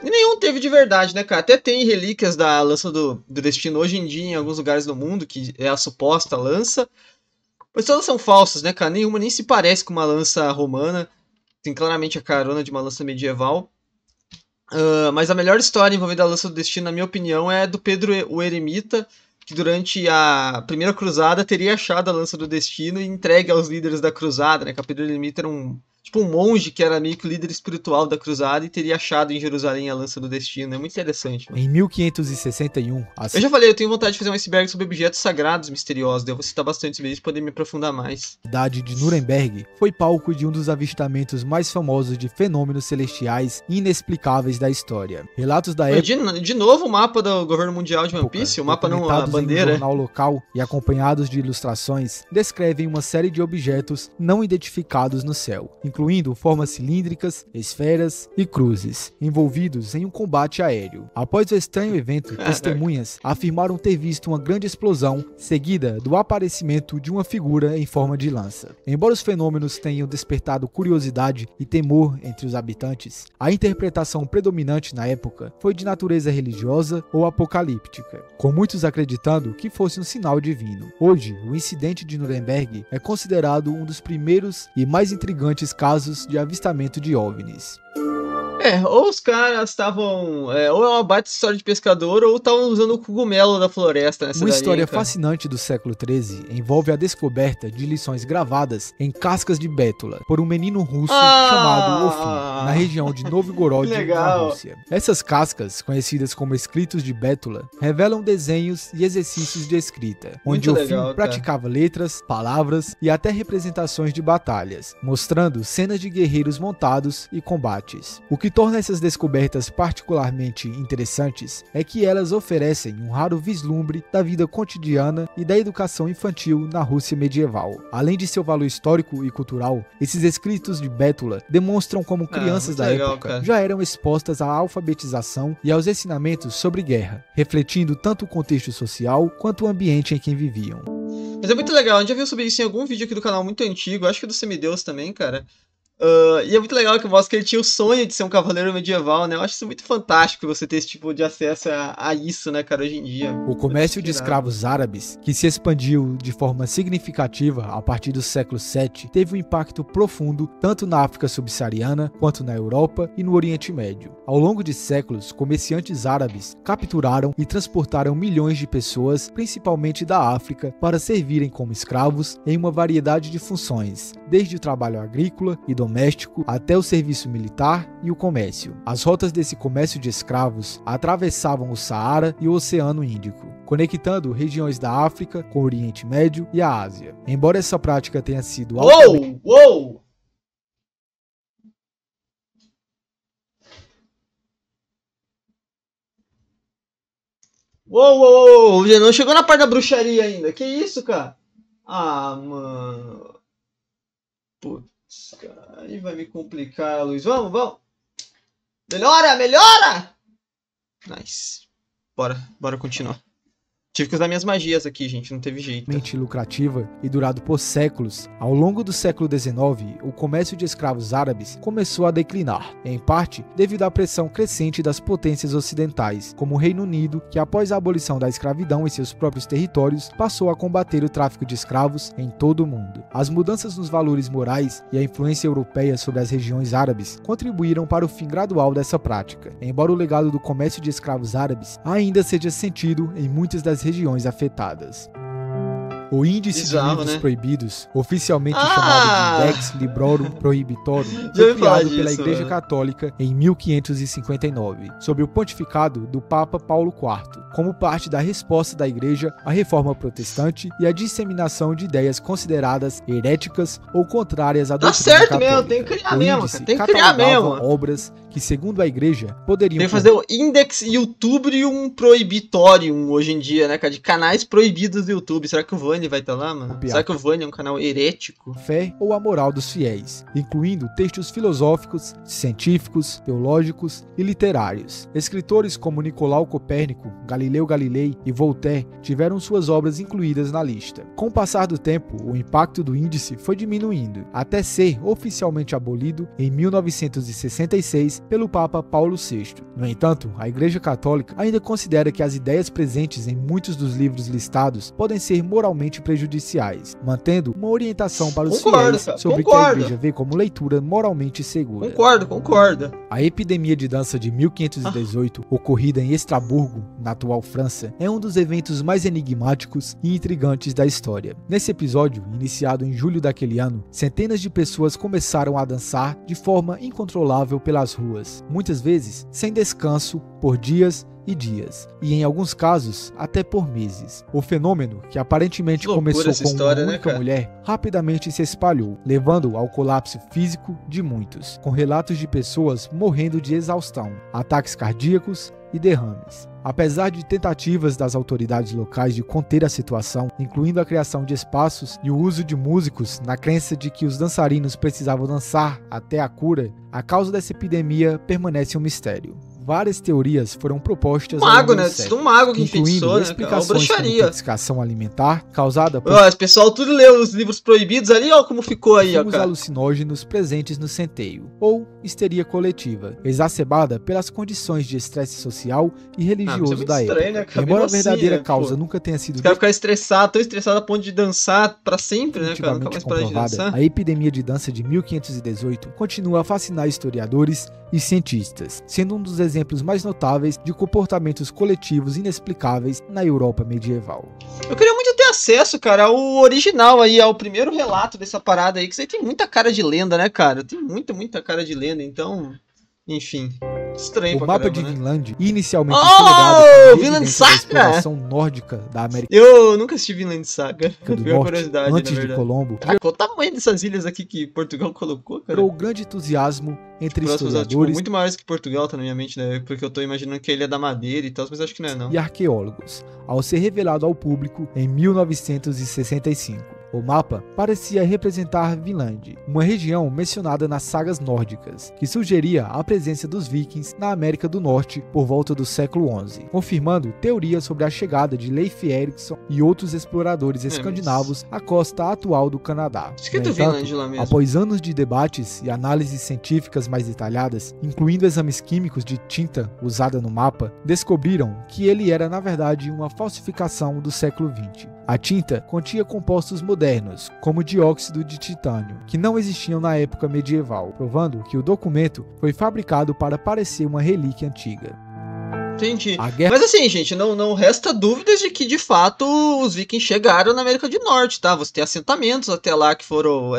E nenhum teve de verdade, né, cara? Até tem relíquias da Lança do Destino hoje em dia em alguns lugares do mundo, que é a suposta lança. Mas todas são falsas, né, cara? Nenhuma nem se parece com uma lança romana. Tem claramente a carona de uma lança medieval. Mas a melhor história envolvendo a Lança do Destino, na minha opinião, é do Pedro o Eremita, que durante a primeira cruzada teria achado a Lança do Destino e entregue aos líderes da cruzada, né? Que o Pedro Eremita era um monge que era meio que o líder espiritual da cruzada e teria achado em Jerusalém a Lança do Destino. É muito interessante, mano. Em 1561... Eu já falei, eu tenho vontade de fazer um iceberg sobre objetos sagrados misteriosos. Eu vou citar bastante vezes para poder me aprofundar mais. A cidade de Nuremberg foi palco de um dos avistamentos mais famosos de fenômenos celestiais inexplicáveis da história. Relatos da época... De novo o mapa do governo mundial de One Piece? O mapa não, a bandeira. Em um jornal local e acompanhados de ilustrações, descrevem uma série de objetos não identificados no céu, incluindo formas cilíndricas, esferas e cruzes, envolvidos em um combate aéreo. Após o estranho evento, testemunhas afirmaram ter visto uma grande explosão, seguida do aparecimento de uma figura em forma de lança. Embora os fenômenos tenham despertado curiosidade e temor entre os habitantes, a interpretação predominante na época foi de natureza religiosa ou apocalíptica, com muitos acreditando que fosse um sinal divino. Hoje, o incidente de Nuremberg é considerado um dos primeiros e mais intrigantes casos de avistamento de OVNIs. Ou os caras estavam... ou é uma baita história de pescador, ou estavam usando o cogumelo da floresta nessa Uma história fascinante do século XIII envolve a descoberta de lições gravadas em cascas de bétula por um menino russo chamado Ofim, na região de Novgorod, na Rússia. Essas cascas, conhecidas como escritos de bétula, revelam desenhos e exercícios de escrita, onde Ofim praticava letras, palavras e até representações de batalhas, mostrando cenas de guerreiros montados e combates. O que torna essas descobertas particularmente interessantes é que elas oferecem um raro vislumbre da vida cotidiana e da educação infantil na Rússia medieval. Além de seu valor histórico e cultural, esses escritos de bétula demonstram como crianças da época já eram expostas à alfabetização e aos ensinamentos sobre guerra, refletindo tanto o contexto social quanto o ambiente em que viviam. Mas é muito legal, a gente já viu sobre isso em algum vídeo aqui do canal muito antigo, acho que do Semideus também, cara. E é muito legal que mostra que ele tinha o sonho de ser um cavaleiro medieval, né? Eu acho isso muito fantástico você ter esse tipo de acesso a isso, né, cara, hoje em dia. O comércio de escravos árabes, que se expandiu de forma significativa a partir do século VII, teve um impacto profundo tanto na África subsaariana quanto na Europa e no Oriente Médio. Ao longo de séculos, comerciantes árabes capturaram e transportaram milhões de pessoas, principalmente da África, para servirem como escravos em uma variedade de funções, desde o trabalho agrícola e doméstico até o serviço militar e o comércio. As rotas desse comércio de escravos atravessavam o Saara e o Oceano Índico, conectando regiões da África com o Oriente Médio e a Ásia. Embora essa prática tenha sido altamente... Uou! Não chegou na parte da bruxaria ainda. Que isso, cara? Mano. Putz, cara, aí vai me complicar, Luiz. Vamos. Melhora! Nice. Bora continuar. Tive que usar minhas magias aqui, gente, não teve jeito. Lucrativa e durado por séculos, ao longo do século XIX, o comércio de escravos árabes começou a declinar, em parte devido à pressão crescente das potências ocidentais, como o Reino Unido, que após a abolição da escravidão em seus próprios territórios, passou a combater o tráfico de escravos em todo o mundo. As mudanças nos valores morais e a influência europeia sobre as regiões árabes contribuíram para o fim gradual dessa prática, embora o legado do comércio de escravos árabes ainda seja sentido em muitas das regiões afetadas. O índice de livros proibidos, oficialmente chamado de Index Librorum Prohibitorum, foi criado pela Igreja Católica em 1559, sob o pontificado do Papa Paulo IV, como parte da resposta da Igreja à reforma protestante e à disseminação de ideias consideradas heréticas ou contrárias à doutrina católica. Tá certo mesmo, tem que criar mesmo, tem que criar mesmo. Obras que, segundo a Igreja, poderiam... Tem que fazer o Index Youtubrium Prohibitorium hoje em dia, né, cara, de canais proibidos do YouTube. Será que o Vani vai estar lá, mano? Será que o Vani é um canal herético? Fé ou a moral dos fiéis, incluindo textos filosóficos, científicos, teológicos e literários. Escritores como Nicolau Copérnico, Galileu Galilei e Voltaire tiveram suas obras incluídas na lista. Com o passar do tempo, o impacto do índice foi diminuindo, até ser oficialmente abolido em 1966 pelo Papa Paulo VI. No entanto, a Igreja Católica ainda considera que as ideias presentes em muitos dos livros listados podem ser moralmente prejudiciais, mantendo uma orientação para os fiéis sobre o que a Igreja vê como leitura moralmente segura. Concordo. A epidemia de dança de 1518, ocorrida em Estraburgo, na atual França, é um dos eventos mais enigmáticos e intrigantes da história. Nesse episódio, iniciado em julho daquele ano, centenas de pessoas começaram a dançar de forma incontrolável pelas ruas, muitas vezes sem descanso, por dias e dias, e em alguns casos até por meses. O fenômeno, que aparentemente começou com uma única mulher, rapidamente se espalhou, levando ao colapso físico de muitos, com relatos de pessoas morrendo de exaustão, ataques cardíacos e derrames. Apesar de tentativas das autoridades locais de conter a situação, incluindo a criação de espaços e o uso de músicos na crença de que os dançarinos precisavam dançar até a cura, a causa dessa epidemia permanece um mistério. Várias teorias foram propostas. Mago, né? Um mago que enfeitiçou, né? Explicações como intoxicação alimentar causada por... Esse pessoal tudo leu os livros proibidos ali, ó, como ficou aí, ó, cara. Alucinógenos presentes no centeio, ou histeria coletiva, exacerbada pelas condições de estresse social e religioso da época. Né, embora a verdadeira causa nunca tenha sido... Os caras ficaram estressados, tão estressados a ponto de dançar pra sempre, né, cara? Nunca mais parar de dançar. A epidemia de dança de 1518 continua a fascinar historiadores e cientistas, sendo um dos exemplos mais notáveis de comportamentos coletivos inexplicáveis na Europa medieval. Eu queria muito ter acesso, cara, ao original aí, ao primeiro relato dessa parada aí, que isso aí tem muita cara de lenda, né, cara? Tem muita cara de lenda, então... Enfim... Estranho o mapa de Vinland, inicialmente Vinland Saga! Exploração nórdica da América. Eu nunca assisti Vinland Saga. Do norte, curiosidade, antes de Colombo. Qual o tamanho dessas ilhas aqui que Portugal colocou, cara? Gerou grande entusiasmo entre historiadores. Tipo, muito maiores que Portugal, tá na minha mente, né? Porque eu tô imaginando que a Ilha da Madeira e tal, mas acho que não é, não. E arqueólogos, ao ser revelado ao público em 1965. O mapa parecia representar Vinland, uma região mencionada nas sagas nórdicas, que sugeria a presença dos vikings na América do Norte por volta do século XI, confirmando teorias sobre a chegada de Leif Erikson e outros exploradores escandinavos à costa atual do Canadá. Escrito Vinland lá mesmo. Após anos de debates e análises científicas mais detalhadas, incluindo exames químicos de tinta usada no mapa, descobriram que ele era na verdade uma falsificação do século XX. A tinta continha compostos modernos, como dióxido de titânio, que não existiam na época medieval, provando que o documento foi fabricado para parecer uma relíquia antiga. Entendi. Mas assim, gente, não resta dúvidas de que, de fato, os vikings chegaram na América do Norte, tá? Você tem assentamentos até lá que foram...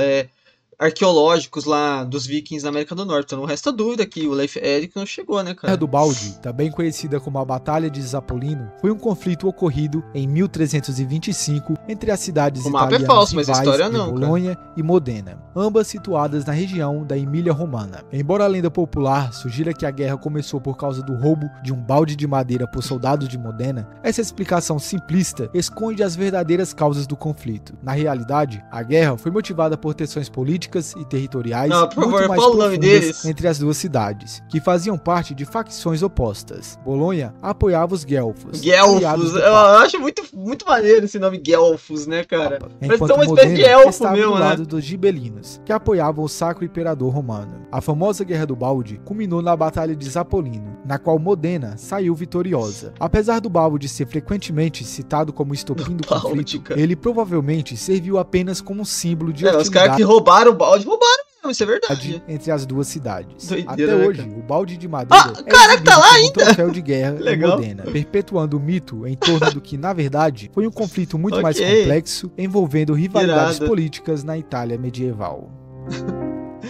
arqueológicos lá dos vikings na América do Norte. Então não resta dúvida que o Leif Erikson chegou, né, cara? A Guerra do Balde, também conhecida como a Batalha de Zapolino, foi um conflito ocorrido em 1325 entre as cidades italianas é falso, mas a história não, de Bolonha e Modena, ambas situadas na região da Emília-Romana. Embora a lenda popular sugira que a guerra começou por causa do roubo de um balde de madeira por soldados de Modena, essa explicação simplista esconde as verdadeiras causas do conflito. Na realidade, a guerra foi motivada por tensões políticas e territoriais muito mais profundas entre as duas cidades, que faziam parte de facções opostas. Bolonha apoiava os Guelfos. Eu acho muito maneiro esse nome Guelfos, né, cara? Parece uma espécie de elfo mesmo, do lado dos gibelinos, que apoiavam o Sacro Imperador Romano. A famosa Guerra do Balde culminou na Batalha de Zapolino, na qual Modena saiu vitoriosa. Apesar do balde ser frequentemente citado como estopim do conflito, ele provavelmente serviu apenas como um símbolo de hostilidade. Os caras que roubaram o balde roubaram mesmo, isso é verdade. Entre as duas cidades. Doideira, até hoje, o balde de madeira tá lá ainda. Um troféu de guerra em Modena, perpetuando o mito em torno do que, na verdade, foi um conflito muito mais complexo, envolvendo rivalidades políticas na Itália medieval.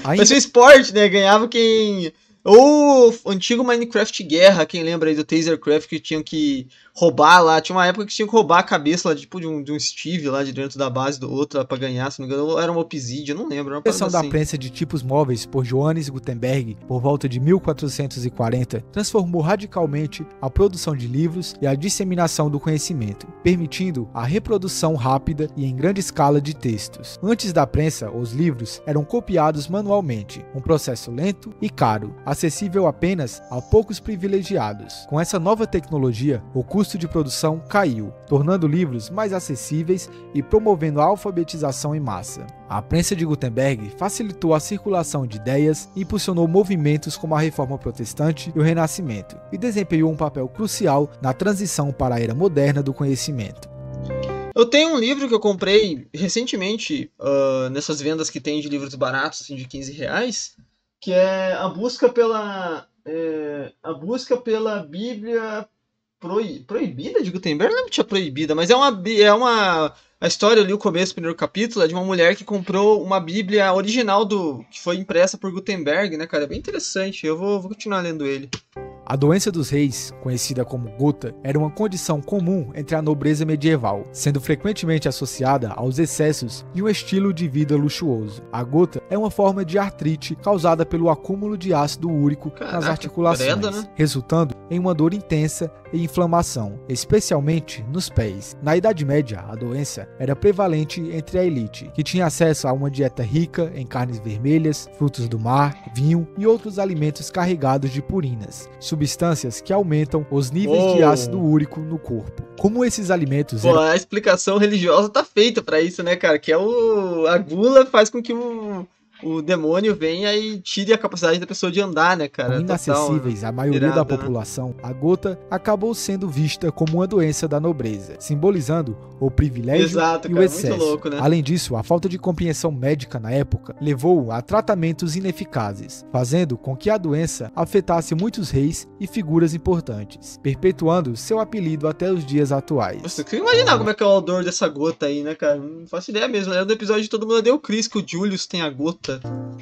Mas o esporte, né? Ganhava quem... Ou o antigo Minecraft Guerra, quem lembra aí do Tasercraft, que tinham que roubar lá. Tinha uma época que tinham que roubar a cabeça lá, tipo de um Steve lá de dentro da base do outro lá, pra ganhar, se não me engano. Era uma Obsidian, não lembro. A invenção da prensa de tipos móveis por Johannes Gutenberg, por volta de 1440, transformou radicalmente a produção de livros e a disseminação do conhecimento, permitindo a reprodução rápida e em grande escala de textos. Antes da prensa, os livros eram copiados manualmente, um processo lento e caro, acessível apenas a poucos privilegiados. Com essa nova tecnologia, o custo de produção caiu, tornando livros mais acessíveis e promovendo a alfabetização em massa. A prensa de Gutenberg facilitou a circulação de ideias e impulsionou movimentos como a Reforma Protestante e o Renascimento, e desempenhou um papel crucial na transição para a era moderna do conhecimento. Eu tenho um livro que eu comprei recentemente, nessas vendas que tem de livros baratos, assim, de R$15, que é a busca pela Bíblia proibida de Gutenberg. Não tinha proibida, mas a história ali, o começo do primeiro capítulo, é de uma mulher que comprou uma Bíblia original que foi impressa por Gutenberg, né, cara? É bem interessante. Eu vou continuar lendo ele. A doença dos reis, conhecida como gota, era uma condição comum entre a nobreza medieval, sendo frequentemente associada aos excessos e um estilo de vida luxuoso. A gota é uma forma de artrite causada pelo acúmulo de ácido úrico nas articulações, resultando em uma dor intensa e inflamação, especialmente nos pés. Na Idade Média, a doença era prevalente entre a elite, que tinha acesso a uma dieta rica em carnes vermelhas, frutos do mar, vinho e outros alimentos carregados de purinas, substâncias que aumentam os níveis de ácido úrico no corpo. Como esses alimentos eram... A explicação religiosa tá feita pra isso, né, cara? Que é a gula faz com que o demônio venha e tire a capacidade da pessoa de andar, né, cara? Inacessíveis à maioria da população, a gota acabou sendo vista como uma doença da nobreza, simbolizando o privilégio e o excesso. Muito louco, né? Além disso, a falta de compreensão médica na época levou a tratamentos ineficazes, fazendo com que a doença afetasse muitos reis e figuras importantes, perpetuando seu apelido até os dias atuais. Nossa, eu queria imaginar como é que é o odor dessa gota aí, né, cara? Não faço ideia mesmo. É do episódio de Todo Mundo Odeia o Chris, que o Julius tem a gota.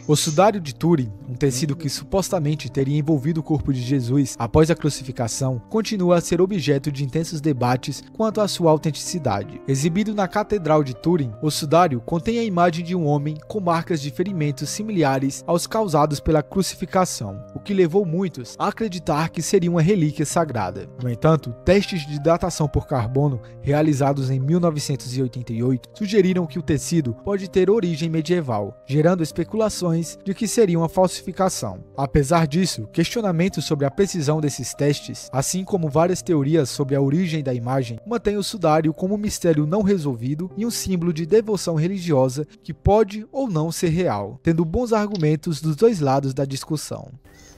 O sudário de Turim, um tecido que supostamente teria envolvido o corpo de Jesus após a crucificação, continua a ser objeto de intensos debates quanto à sua autenticidade. Exibido na Catedral de Turim, o sudário contém a imagem de um homem com marcas de ferimentos similares aos causados pela crucificação, o que levou muitos a acreditar que seria uma relíquia sagrada. No entanto, testes de datação por carbono realizados em 1988 sugeriram que o tecido pode ter origem medieval, gerando especulações de que seria uma falsificação. Apesar disso, questionamentos sobre a precisão desses testes, assim como várias teorias sobre a origem da imagem, mantêm o sudário como um mistério não resolvido e um símbolo de devoção religiosa que pode ou não ser real, tendo bons argumentos dos dois lados da discussão.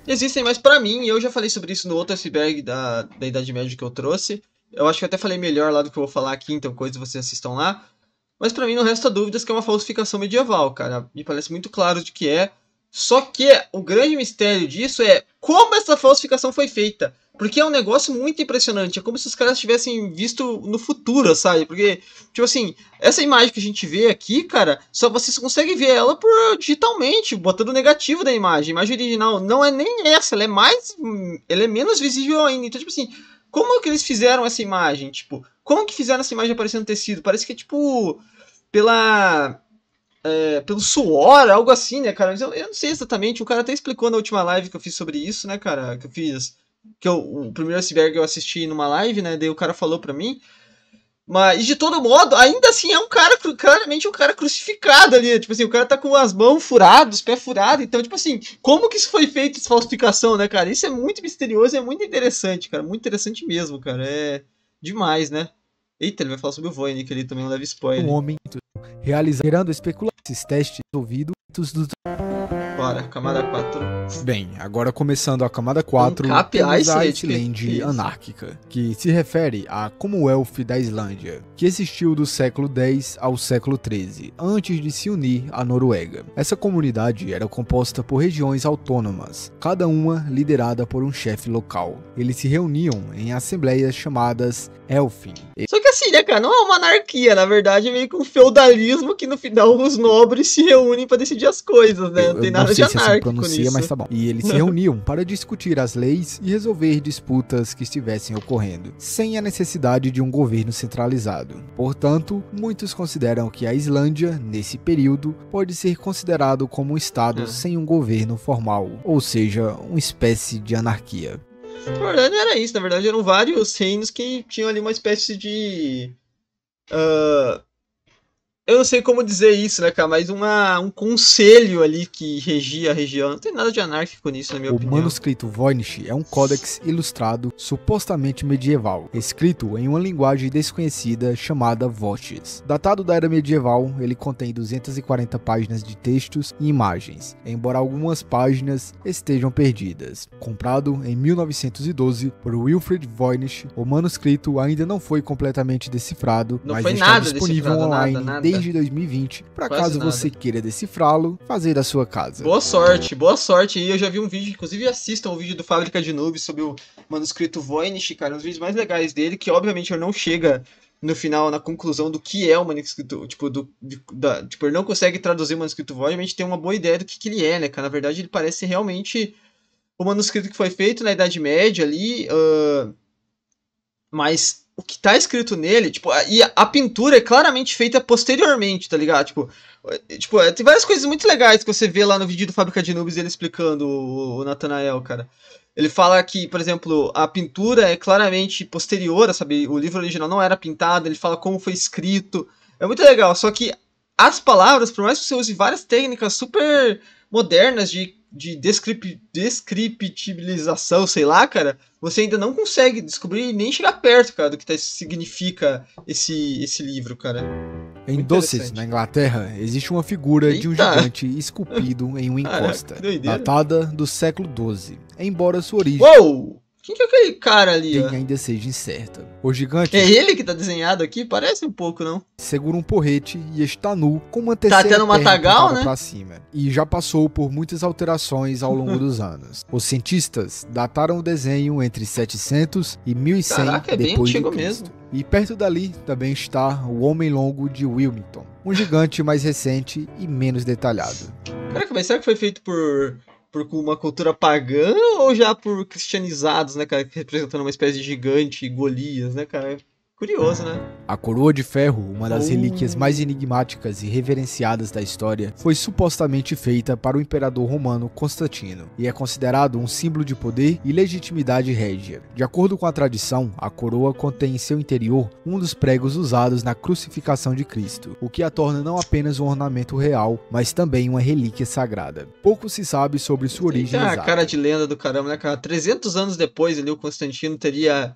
Existem, mas pra mim, eu já falei sobre isso no outro iceberg da Idade Média que eu trouxe, eu acho que eu até falei melhor lá do que eu vou falar aqui, então coisa vocês assistam lá. Mas pra mim não resta dúvidas que é uma falsificação medieval, cara. Me parece muito claro de que é. Só que o grande mistério disso é como essa falsificação foi feita. Porque é um negócio muito impressionante. É como se os caras tivessem visto no futuro, sabe? Porque, tipo assim, essa imagem que a gente vê aqui, cara, só vocês conseguem ver ela digitalmente, botando o negativo da imagem. A imagem original não é nem essa, ela é menos visível ainda. Então, tipo assim, como que eles fizeram essa imagem? Tipo, como que fizeram essa imagem aparecer no tecido? Parece que é tipo pelo suor, algo assim, né, cara? Eu não sei exatamente. O cara até explicou na última live que eu fiz sobre isso, né, cara? O primeiro iceberg eu assisti numa live, né? Daí o cara falou pra mim. Mas, de todo modo, ainda assim é um cara, claramente um cara crucificado ali. Tipo assim, o cara tá com as mãos furadas, os pés furados. Então, tipo assim, como que isso foi feito, essa falsificação, né, cara? Isso é muito misterioso e é muito interessante, cara. Muito interessante mesmo, cara. É demais, né? Eita, ele vai falar sobre o Voynich ali também, não leva spoiler. Um homem realizando especulações, testes ouvidos dos... Bora, camada 4. Bem, agora começando a camada 4, temos a Iceland anárquica, que se refere à Commonwealth da Islândia, que existiu do século X ao século XIII, antes de se unir à Noruega. Essa comunidade era composta por regiões autônomas, cada uma liderada por um chefe local. Eles se reuniam em assembleias chamadas Elfin. Só que assim, né, cara, não é uma anarquia, na verdade é meio que um feudalismo que no final os nobres se reúnem pra decidir as coisas, né? Não tem nada de anárquico nisso. Mas tá bom. E eles se reuniam para discutir as leis e resolver disputas que estivessem ocorrendo, sem a necessidade de um governo centralizado. Portanto, muitos consideram que a Islândia, nesse período, pode ser considerado como um estado sem um governo formal, ou seja, uma espécie de anarquia. Na verdade não era isso, na verdade eram vários reinos que tinham ali uma espécie de... eu não sei como dizer isso, né, cara, mas um conselho ali que regia a região. Não tem nada de anárquico nisso, na minha opinião. O manuscrito Voynich é um códex ilustrado supostamente medieval, escrito em uma linguagem desconhecida chamada Voches. Datado da era medieval, ele contém 240 páginas de textos e imagens, embora algumas páginas estejam perdidas. Comprado em 1912 por Wilfrid Voynich, o manuscrito ainda não foi completamente decifrado, mas está disponível online desde 2020, para caso você queira decifrá-lo, fazer da sua casa. Boa sorte. E eu já vi um vídeo, inclusive assistam o vídeo do Fábrica de Noobs sobre o manuscrito Voynich, cara, um dos vídeos mais legais dele, que obviamente não chega no final na conclusão do que é o manuscrito, ele não consegue traduzir o manuscrito Voynich, tem uma boa ideia do que ele é, né, cara, na verdade ele parece realmente o manuscrito que foi feito na Idade Média ali, mas o que tá escrito nele, tipo, e a pintura é claramente feita posteriormente, tá ligado? Tipo, tem várias coisas muito legais que você vê lá no vídeo do Fábrica de Nubes, ele explicando, o Nathanael, cara. Ele fala que, por exemplo, a pintura é claramente posterior, sabe? O livro original não era pintado, ele fala como foi escrito. É muito legal, só que as palavras, por mais que você use várias técnicas super modernas de descriptibilização, sei lá, cara, você ainda não consegue descobrir nem chegar perto, cara, do que significa esse livro, cara. Em Dorset, na Inglaterra, existe uma figura de um gigante esculpido em uma encosta, datada do século XII, embora sua origem... Uou! Quem que é aquele cara ali, ó? Ainda seja incerta. O gigante... É ele que tá desenhado aqui? Parece um pouco, não? Segura um porrete e está nu com uma terceira até no matagal, né? Pra cima. E já passou por muitas alterações ao longo dos anos. Os cientistas dataram o desenho entre 700 e 1100 Caraca, é bem depois antigo de Cristo. mesmo. E perto dali também está o Homem Longo de Wilmington. Um gigante mais recente e menos detalhado. Caraca, mas será que foi feito por uma cultura pagã ou já por cristianizados, né, cara, representando uma espécie de gigante, Golias, né, cara? Curioso, né? A coroa de ferro, uma das relíquias mais enigmáticas e reverenciadas da história, foi supostamente feita para o imperador romano Constantino e é considerado um símbolo de poder e legitimidade régia. De acordo com a tradição, a coroa contém em seu interior um dos pregos usados na crucificação de Cristo, o que a torna não apenas um ornamento real, mas também uma relíquia sagrada. Pouco se sabe sobre sua origem exata. A cara de lenda do caramba, né, cara? 300 anos depois, ali, o Constantino teria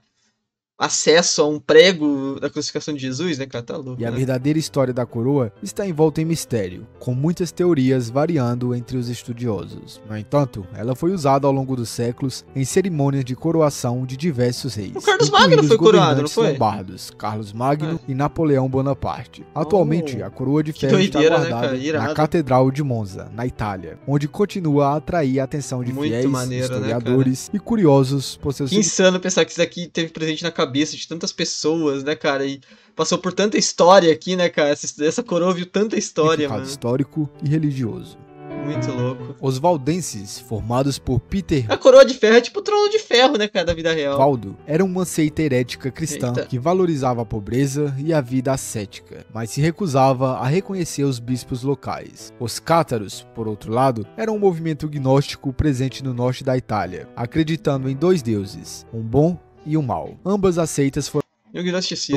acesso a um prego da crucificação de Jesus, né, cara? Tá louco, e a verdadeira história da coroa está envolta em mistério, com muitas teorias variando entre os estudiosos. No entanto, ela foi usada ao longo dos séculos em cerimônias de coroação de diversos reis. O Carlos Magno foi coroado, não foi? Lombardos, Carlos Magno e Napoleão Bonaparte. Atualmente, a coroa de ferro está guardada, né, na Catedral de Monza, na Itália, onde continua a atrair a atenção de fiéis, historiadores, né, e curiosos por seus... Que insano pensar que isso aqui teve presente na cabeça de tantas pessoas, né, cara, e passou por tanta história aqui, né, cara, essa coroa viu tanta história, mano. Histórico e religioso. Muito louco. Os valdenses, formados por Peter... A coroa de ferro é tipo o trono de ferro, né, cara, da vida real. Valdo era uma seita herética cristã que valorizava a pobreza e a vida ascética, mas se recusava a reconhecer os bispos locais. Os cátaros, por outro lado, eram um movimento gnóstico presente no norte da Itália, acreditando em dois deuses, um bom e o mal. Ambas as seitas foram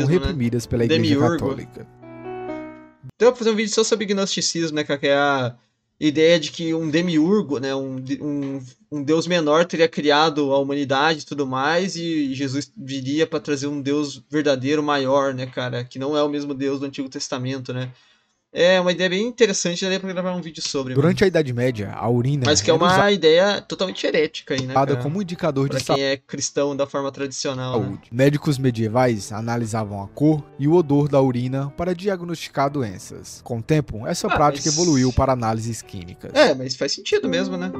reprimidas, né, pela Igreja Católica. Deu pra fazer um vídeo só sobre gnosticismo, né, cara, que é a ideia de que um demiurgo, né, um deus menor teria criado a humanidade e tudo mais, e Jesus viria para trazer um deus verdadeiro maior, né, cara, que não é o mesmo deus do Antigo Testamento, né. É uma ideia bem interessante, daria pra gravar um vídeo sobre. Durante a Idade Média, a urina... Mas que é uma ideia totalmente herética aí, né, cara? Como indicador de saúde. Quem é cristão da forma tradicional, né? Médicos medievais analisavam a cor e o odor da urina para diagnosticar doenças. Com o tempo, essa prática evoluiu para análises químicas. Mas faz sentido mesmo, né?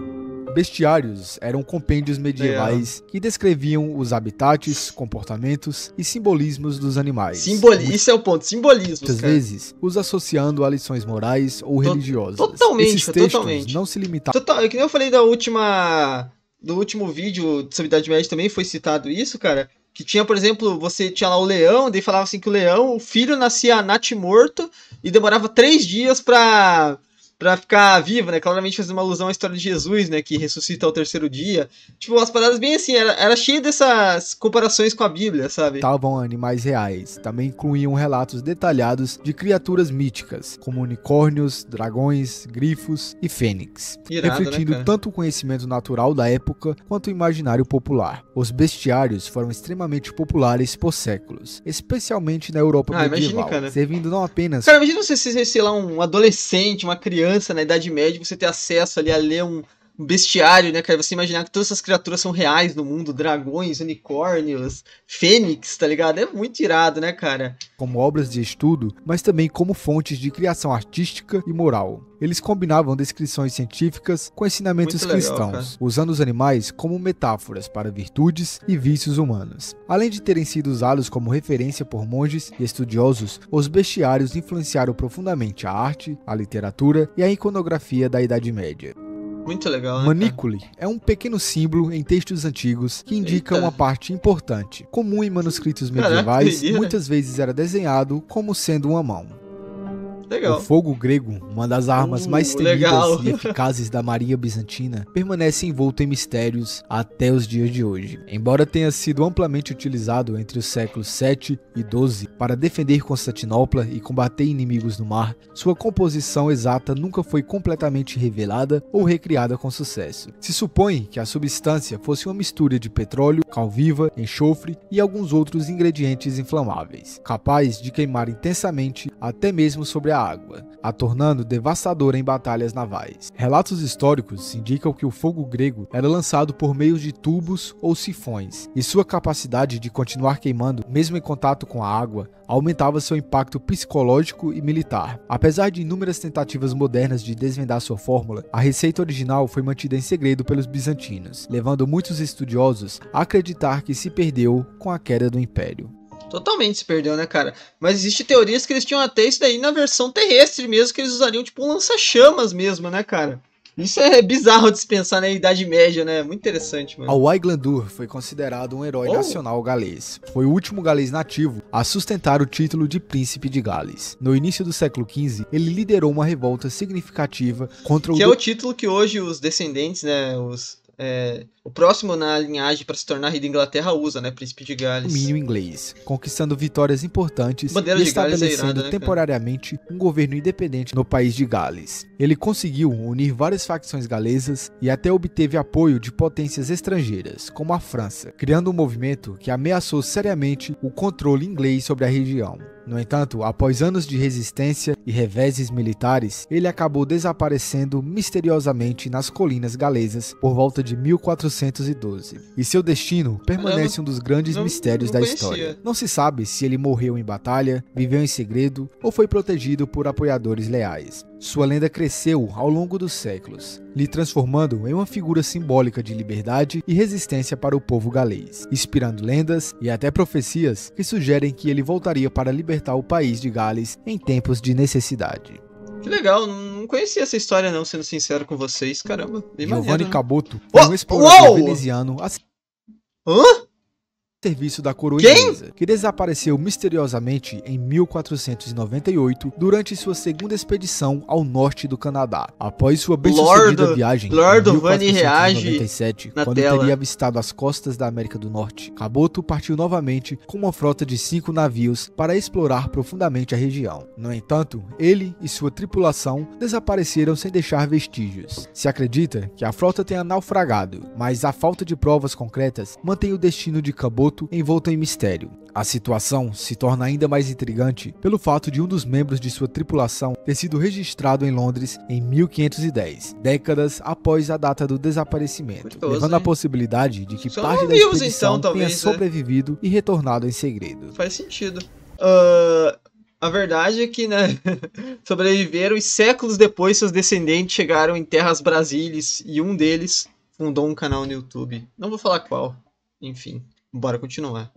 Bestiários eram compêndios medievais que descreviam os habitats, comportamentos e simbolismos dos animais. Isso é o ponto, simbolismos, muitas vezes os associando a lições morais ou religiosas. Totalmente, esses textos não se limitavam... Que nem eu falei do último vídeo sobre Idade Média também foi citado isso, cara. Que tinha, por exemplo, você tinha lá o leão, daí falava assim que o filho nascia natimorto e demorava 3 dias pra ficar vivo, né? Claramente fazendo uma alusão à história de Jesus, né? Que ressuscita ao 3º dia. Tipo, umas paradas bem assim, era cheio dessas comparações com a Bíblia, sabe? Estavam animais reais. Também incluíam relatos detalhados de criaturas míticas, como unicórnios, dragões, grifos e fênix. Irado, refletindo, né, tanto o conhecimento natural da época, quanto o imaginário popular. Os bestiários foram extremamente populares por séculos, especialmente na Europa medieval, imagina, servindo não apenas... Cara, imagina você ser, sei lá, um adolescente, uma criança na Idade Média, você ter acesso ali a ler um bestiário, né, cara? Você imaginar que todas essas criaturas são reais no mundo, dragões, unicórnios, fênix, tá ligado? É muito irado, né, cara? Como obras de estudo, mas também como fontes de criação artística e moral. Eles combinavam descrições científicas com ensinamentos cristãos, usando os animais como metáforas para virtudes e vícios humanos. Além de terem sido usados como referência por monges e estudiosos, os bestiários influenciaram profundamente a arte, a literatura e a iconografia da Idade Média. Muito legal, né, Manícule é um pequeno símbolo em textos antigos que indica uma parte importante. Comum em manuscritos medievais, muitas vezes era desenhado como sendo uma mão. Legal. O fogo grego, uma das armas mais temidas e eficazes da marinha bizantina, permanece envolto em mistérios até os dias de hoje. Embora tenha sido amplamente utilizado entre os séculos 7 e 12 para defender Constantinopla e combater inimigos no mar, sua composição exata nunca foi completamente revelada ou recriada com sucesso. Se supõe que a substância fosse uma mistura de petróleo, cal viva, enxofre e alguns outros ingredientes inflamáveis, capaz de queimar intensamente até mesmo sobre a água, a tornando devastadora em batalhas navais. Relatos históricos indicam que o fogo grego era lançado por meio de tubos ou sifões, e sua capacidade de continuar queimando, mesmo em contato com a água, aumentava seu impacto psicológico e militar. Apesar de inúmeras tentativas modernas de desvendar sua fórmula, a receita original foi mantida em segredo pelos bizantinos, levando muitos estudiosos a acreditar que se perdeu com a queda do Império. Totalmente se perdeu, né, cara? Mas existe teorias que eles tinham até isso daí na versão terrestre mesmo, que eles usariam tipo um lança-chamas mesmo, né, cara? Isso é bizarro de se pensar na Idade Média, né? Muito interessante, mano. Alwai Glandur foi considerado um herói nacional galês. Foi o último galês nativo a sustentar o título de Príncipe de Gales. No início do século XV, ele liderou uma revolta significativa contra que é o título que hoje os descendentes, né, o próximo na linhagem para se tornar rei da Inglaterra usa, né? Príncipe de Gales. Domínio inglês, conquistando vitórias importantes e estabelecendo temporariamente um governo independente no país de Gales. Ele conseguiu unir várias facções galesas e até obteve apoio de potências estrangeiras, como a França, criando um movimento que ameaçou seriamente o controle inglês sobre a região. No entanto, após anos de resistência e reveses militares, ele acabou desaparecendo misteriosamente nas colinas galesas por volta de 1412. E seu destino permanece um dos grandes mistérios da história. Não se sabe se ele morreu em batalha, viveu em segredo ou foi protegido por apoiadores leais. Sua lenda cresceu ao longo dos séculos, lhe transformando em uma figura simbólica de liberdade e resistência para o povo galês, inspirando lendas e até profecias que sugerem que ele voltaria para libertar o país de Gales em tempos de necessidade. Que legal, não conhecia essa história não, sendo sincero com vocês, caramba. Giovanni Caboto foi um explorador veneziano serviço da coroa inglesa, que desapareceu misteriosamente em 1498 durante sua segunda expedição ao norte do Canadá. Após sua bem-sucedida viagem em 1497, quando teria avistado as costas da América do Norte, Caboto partiu novamente com uma frota de 5 navios para explorar profundamente a região. No entanto, ele e sua tripulação desapareceram sem deixar vestígios. Se acredita que a frota tenha naufragado, mas a falta de provas concretas mantém o destino de Caboto envolto em mistério. A situação se torna ainda mais intrigante pelo fato de um dos membros de sua tripulação ter sido registrado em Londres em 1510, décadas após a data do desaparecimento, levando à possibilidade de que parte da expedição tenha sobrevivido e retornado em segredo. Faz sentido. A verdade é que, né, sobreviveram e séculos depois seus descendentes chegaram em terras brasílias e um deles fundou um canal no YouTube. Não vou falar qual, enfim. Bora continuar.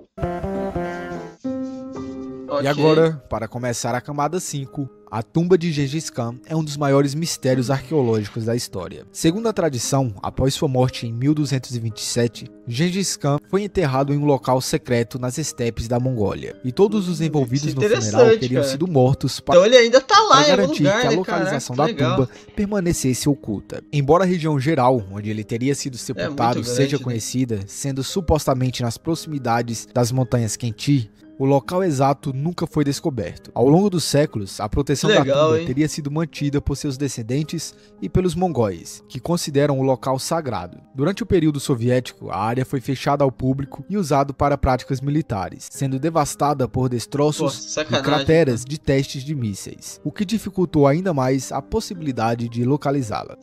E agora, para começar a camada 5, a tumba de Gengis Khan é um dos maiores mistérios arqueológicos da história. Segundo a tradição, após sua morte em 1227, Gengis Khan foi enterrado em um local secreto nas estepes da Mongólia. E todos os envolvidos no funeral teriam sido mortos para, então ele ainda tá lá, garantir lugar, que a localização da tumba permanecesse oculta. Embora a região geral onde ele teria sido sepultado seja conhecida, sendo supostamente nas proximidades das montanhas Khenti, o local exato nunca foi descoberto. Ao longo dos séculos, a proteção da tumba teria sido mantida por seus descendentes e pelos mongóis, que consideram o local sagrado. Durante o período soviético, a área foi fechada ao público e usada para práticas militares, sendo devastada por destroços e crateras de testes de mísseis, o que dificultou ainda mais a possibilidade de localizá-la.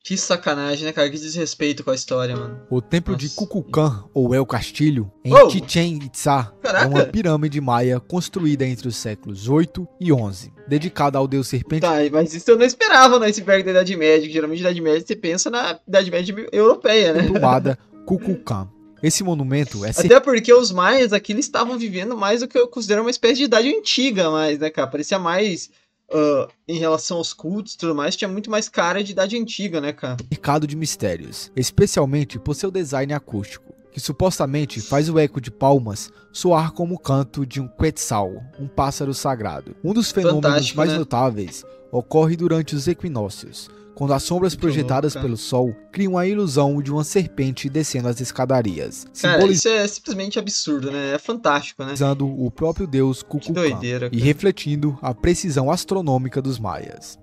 Que sacanagem, né, cara? Que desrespeito com a história, mano. O templo de Kukulkan, ou El Castilho, em Chichén Itzá, é uma pirâmide maia construída entre os séculos 8 e 11, dedicada ao deus serpente. Tá, mas isso eu não esperava no iceberg da Idade Média, que geralmente na Idade Média você pensa na Idade Média europeia, né? Emplumada Kukulkan. Esse monumento é... Até porque os maias aqui eles estavam vivendo mais do que eu considero uma espécie de idade antiga, mais, né, cara? Parecia mais em relação aos cultos e tudo mais, tinha muito mais cara de idade antiga, né, cara? Mercado de mistérios, especialmente por seu design acústico, que supostamente faz o eco de palmas soar como o canto de um quetzal, um pássaro sagrado. Um dos fenômenos mais notáveis ocorre durante os equinócios, quando as sombras projetadas pelo sol criam a ilusão de uma serpente descendo as escadarias. Cara, isso é simplesmente absurdo, né? É fantástico, né? Simbolizando o próprio deus Kukulkan e refletindo a precisão astronômica dos maias.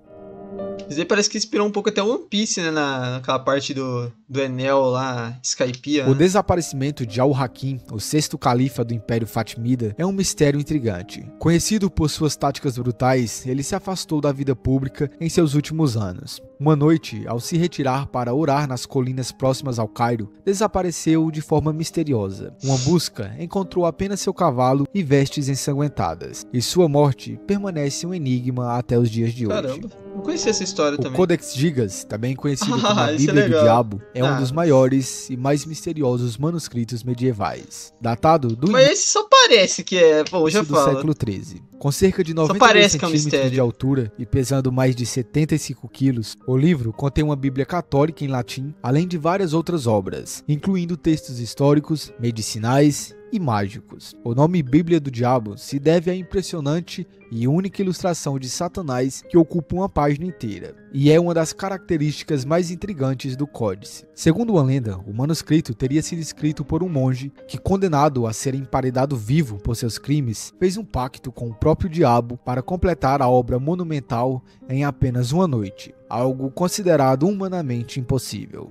Isso aí parece que inspirou um pouco até One Piece, né? Naquela parte do Enel lá, Skypiea. O desaparecimento de Al-Hakim, o sexto califa do Império Fatimida, é um mistério intrigante. Conhecido por suas táticas brutais, ele se afastou da vida pública em seus últimos anos. Uma noite, ao se retirar para orar nas colinas próximas ao Cairo, desapareceu de forma misteriosa. Uma busca encontrou apenas seu cavalo e vestes ensanguentadas, e sua morte permanece um enigma até os dias de hoje. Caramba, não conhecia essa história também. O Codex Gigas, também conhecido como a Bíblia do Diabo, é um dos maiores e mais misteriosos manuscritos medievais, datado do Mas esse só parece que é, bom, já do século XIII. Com cerca de 92 centímetros de altura e pesando mais de 75 quilos, o livro contém uma Bíblia católica em latim, além de várias outras obras, incluindo textos históricos, medicinais e mágicos. O nome Bíblia do Diabo se deve à impressionante e única ilustração de Satanás que ocupa uma página inteira, e é uma das características mais intrigantes do códice. Segundo uma lenda, o manuscrito teria sido escrito por um monge que, condenado a ser emparedado vivo por seus crimes, fez um pacto com o próprio diabo para completar a obra monumental em apenas uma noite, algo considerado humanamente impossível.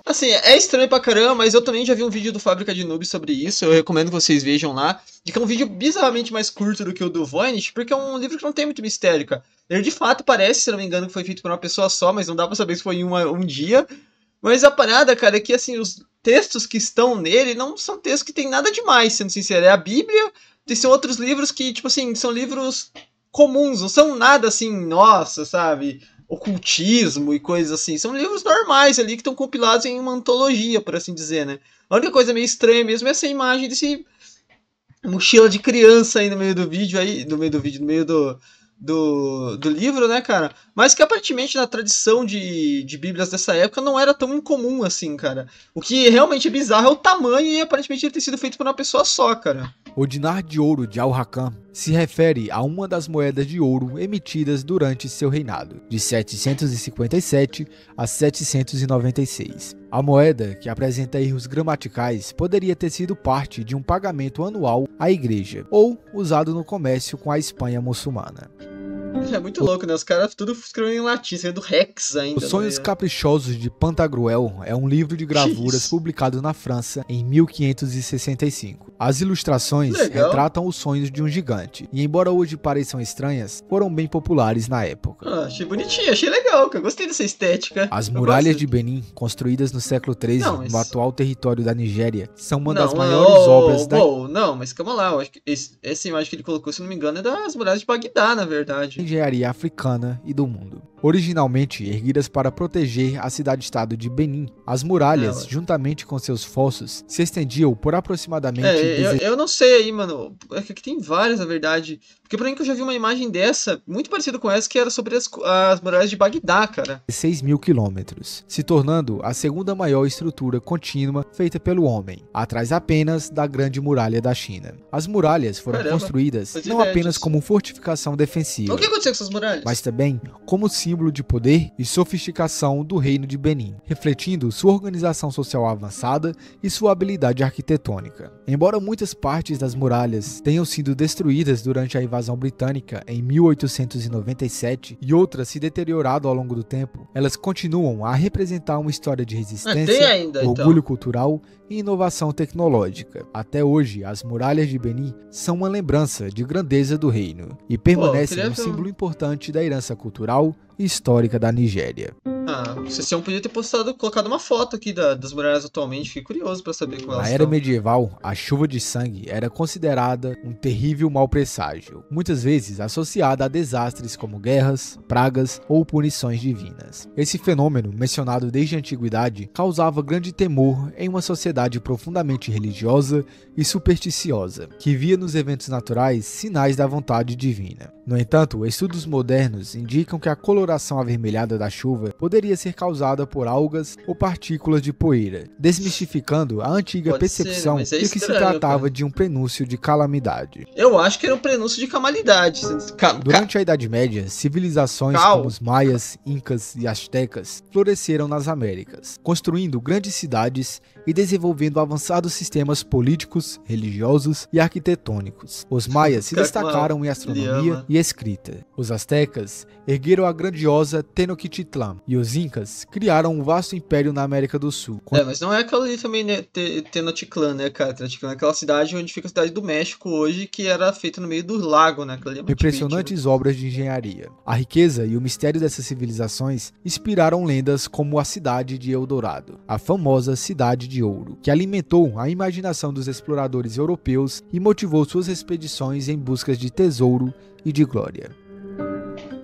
Assim, é estranho pra caramba, mas eu também já vi um vídeo do Fábrica de Noobs sobre isso, eu recomendo que vocês vejam lá, de que é um vídeo bizarramente mais curto do que o do Voynich, porque é um livro que não tem muito mistério, cara. Ele de fato parece, se não me engano, que foi feito por uma pessoa só, mas não dá pra saber se foi em um dia. Mas a parada, cara, é que assim, os textos que estão nele não são textos que tem nada demais, sendo sincero. É a Bíblia, e são outros livros que, tipo assim, são livros comuns, não são nada assim, nossa, sabe? Ocultismo e coisas assim. São livros normais ali que estão compilados em uma antologia, por assim dizer, né? A única coisa meio estranha mesmo é essa imagem desse mochila de criança aí no meio do vídeo aí, no meio do livro, né, cara? Mas que aparentemente na tradição de bíblias dessa época não era tão incomum assim, cara. O que realmente é bizarro é o tamanho e aparentemente ele ter sido feito por uma pessoa só, cara. O dinar de ouro de Al-Hakam se refere a uma das moedas de ouro emitidas durante seu reinado, de 757 a 796. A moeda, que apresenta erros gramaticais, poderia ter sido parte de um pagamento anual à igreja, ou usado no comércio com a Espanha muçulmana. É muito louco, né? Os caras tudo escrevendo em latim, sendo Rex ainda. Os Sonhos Caprichosos de Pantagruel é um livro de gravuras publicado na França em 1565. As ilustrações retratam os sonhos de um gigante, e embora hoje pareçam estranhas, foram bem populares na época. Ah, achei bonitinho, achei legal, eu gostei dessa estética. As muralhas de Benin, construídas no século XIII, no atual território da Nigéria, são uma das maiores obras da... Não, mas calma lá, eu acho que essa imagem que ele colocou, se não me engano, é das muralhas de Bagdá, na verdade. Engenharia africana e do mundo. Originalmente erguidas para proteger a cidade-estado de Benin, as muralhas, juntamente com seus fossos, se estendiam por aproximadamente... Eu não sei aí, mano, é que aqui tem várias, na verdade, porque por aí que eu já vi uma imagem dessa, muito parecida com essa, que era sobre as muralhas de Bagdá, cara. 6.000 quilômetros, se tornando a segunda maior estrutura contínua feita pelo homem, atrás apenas da Grande Muralha da China. As muralhas foram construídas não apenas como fortificação defensiva, o que aconteceu com essas muralhas? Mas também como símbolo de poder e sofisticação do reino de Benin, refletindo sua organização social avançada e sua habilidade arquitetônica. Embora muitas partes das muralhas tenham sido destruídas durante a invasão britânica em 1897 e outras se deteriorado ao longo do tempo, elas continuam a representar uma história de resistência, orgulho cultural e inovação tecnológica. Até hoje, as muralhas de Benin são uma lembrança de grandeza do reino e permanecem um símbolo importante da herança cultural e histórica da Nigéria. Ah, o Cessião podia ter colocado uma foto aqui das muralhas atualmente. Fiquei curioso pra saber como elas Na era medieval, a chuva de sangue era considerada um terrível mau presságio, muitas vezes associada a desastres como guerras, pragas ou punições divinas. Esse fenômeno, mencionado desde a antiguidade, causava grande temor em uma sociedade profundamente religiosa e supersticiosa, que via nos eventos naturais sinais da vontade divina. No entanto, estudos modernos indicam que a coloração avermelhada da chuva poderia ser causada por algas ou partículas de poeira, desmistificando a antiga percepção de que se tratava de um prenúncio de calamidade. Eu acho que era um prenúncio de calamidade. Durante a Idade Média, civilizações como os maias, incas e astecas floresceram nas Américas, construindo grandes cidades e desenvolvendo avançados sistemas políticos, religiosos e arquitetônicos. Os maias se destacaram em astronomia e escrita. Os astecas ergueram a grandiosa Tenochtitlan e os incas criaram um vasto império na América do Sul. Mas não é aquela ali também, né, Tenochtitlan, né, cara? Tenochtitlan é aquela cidade onde fica a cidade do México hoje, que era feita no meio do lago, né? Impressionantes obras de engenharia. A riqueza e o mistério dessas civilizações inspiraram lendas como a cidade de Eldorado, a famosa Cidade de Ouro, que alimentou a imaginação dos exploradores europeus e motivou suas expedições em busca de tesouro e de glória.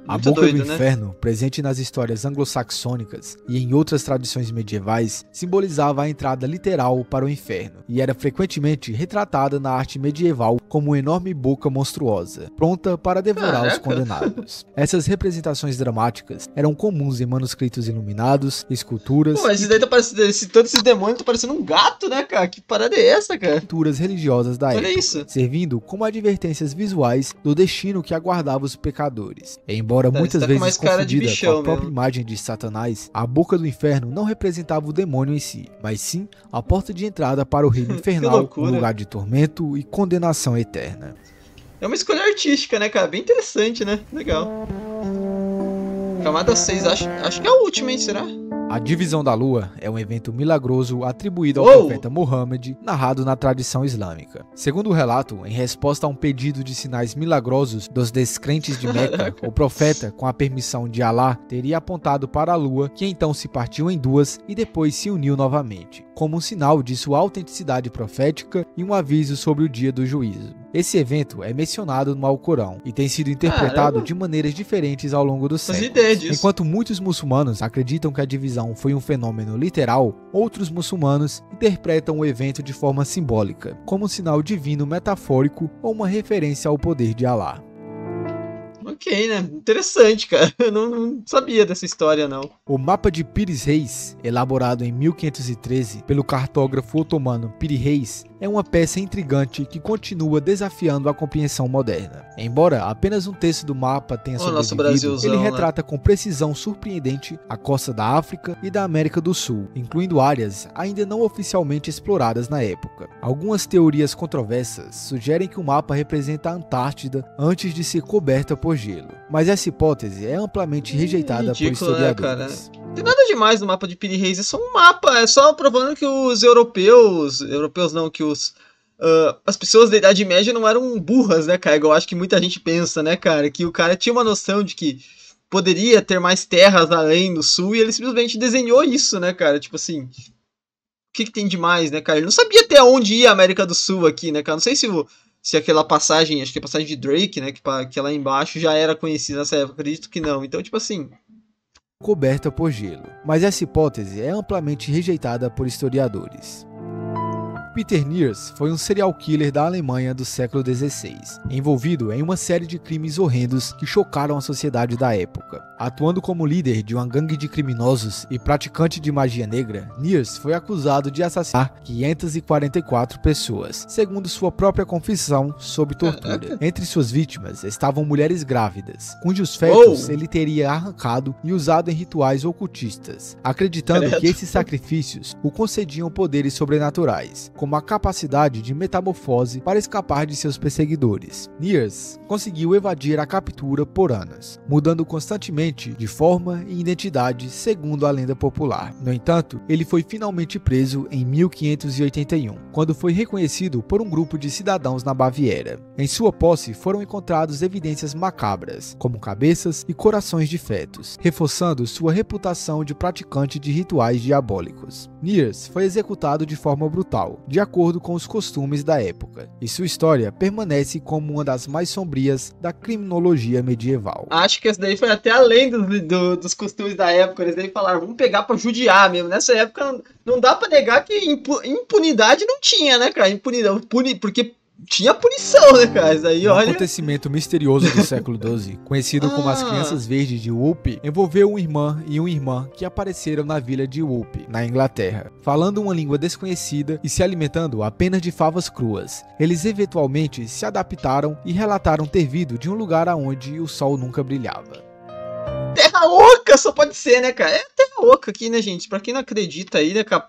A boca do inferno, presente nas histórias anglo-saxônicas e em outras tradições medievais, simbolizava a entrada literal para o inferno e era frequentemente retratada na arte medieval como uma enorme boca monstruosa, pronta para devorar os condenados. Essas representações dramáticas eram comuns em manuscritos iluminados, esculturas... Pô, esse daí tá parecendo... Todos esses demônios tá parecendo um gato, né, cara? Que parada é essa, cara? Culturas religiosas da época, servindo como advertências visuais do destino que aguardava os pecadores. Embora muitas vezes confundida com a própria imagem de Satanás, a boca do inferno não representava o demônio em si, mas sim a porta de entrada para o reino infernal, um lugar de tormento e condenação eterna. É uma escolha artística, né, cara? Bem interessante, né? Legal. Camada 6, acho que é a última, hein? Será? A divisão da lua é um evento milagroso atribuído ao profeta Muhammad, narrado na tradição islâmica. Segundo o relato, em resposta a um pedido de sinais milagrosos dos descrentes de Meca, o profeta, com a permissão de Alá, teria apontado para a lua, que então se partiu em duas e depois se uniu novamente, como um sinal de sua autenticidade profética e um aviso sobre o dia do juízo. Esse evento é mencionado no Alcorão e tem sido interpretado de maneiras diferentes ao longo dos séculos. Enquanto muitos muçulmanos acreditam que a divisão foi um fenômeno literal, outros muçulmanos interpretam o evento de forma simbólica, como um sinal divino metafórico ou uma referência ao poder de Alá. Ok, né? Interessante, cara. Eu não sabia dessa história, não. O mapa de Pires Reis, elaborado em 1513 pelo cartógrafo otomano Piri Reis, é uma peça intrigante que continua desafiando a compreensão moderna. Embora apenas um terço do mapa tenha sobrevivido, ele retrata com precisão surpreendente a costa da África e da América do Sul, incluindo áreas ainda não oficialmente exploradas na época. Algumas teorias controversas sugerem que o mapa representa a Antártida antes de ser coberta por gelo, mas essa hipótese é amplamente rejeitada por historiadores. Né, não tem nada demais no mapa de Piri Reis, é só um mapa, é só provando que os europeus não, que as pessoas da Idade Média não eram burras, né, cara? Eu acho que muita gente pensa, né, cara, que o cara tinha uma noção de que poderia ter mais terras além do sul e ele simplesmente desenhou isso, né, cara? Tipo assim, o que tem de mais, né, cara? Ele não sabia até onde ia a América do Sul aqui, né, cara? Não sei se aquela passagem, acho que é a passagem de Drake, né, que lá embaixo já era conhecida nessa época, acredito que não. Então, tipo assim... coberta por gelo, mas essa hipótese é amplamente rejeitada por historiadores. Peter Niers foi um serial killer da Alemanha do século XVI, envolvido em uma série de crimes horrendos que chocaram a sociedade da época. Atuando como líder de uma gangue de criminosos e praticante de magia negra, Niers foi acusado de assassinar 544 pessoas, segundo sua própria confissão sob tortura. Entre suas vítimas estavam mulheres grávidas, cujos fetos ele teria arrancado e usado em rituais ocultistas, acreditando que esses sacrifícios o concediam poderes sobrenaturais, como a capacidade de metamorfose para escapar de seus perseguidores. Niers conseguiu evadir a captura por anos, mudando constantemente de forma e identidade segundo a lenda popular. No entanto, ele foi finalmente preso em 1581, quando foi reconhecido por um grupo de cidadãos na Baviera. Em sua posse foram encontradas evidências macabras, como cabeças e corações de fetos, reforçando sua reputação de praticante de rituais diabólicos. Niers foi executado de forma brutal, de acordo com os costumes da época, e sua história permanece como uma das mais sombrias da criminologia medieval. Acho que essa daí foi até além dos costumes da época. Eles daí falaram, vamos pegar pra judiar mesmo. Nessa época não dá pra negar que impunidade não tinha, né, cara? Impunidade, porque tinha punição, né, cara? Isso aí, olha... Um acontecimento misterioso do século XII, conhecido como as Crianças Verdes de Whoop, envolveu uma irmã e uma irmã que apareceram na vila de Whoop, na Inglaterra, falando uma língua desconhecida e se alimentando apenas de favas cruas. Eles eventualmente se adaptaram e relataram ter vindo de um lugar aonde o sol nunca brilhava. Terra Oca, só pode ser, né, cara? É Terra Oca aqui, né, gente? Pra quem não acredita aí, né, cara?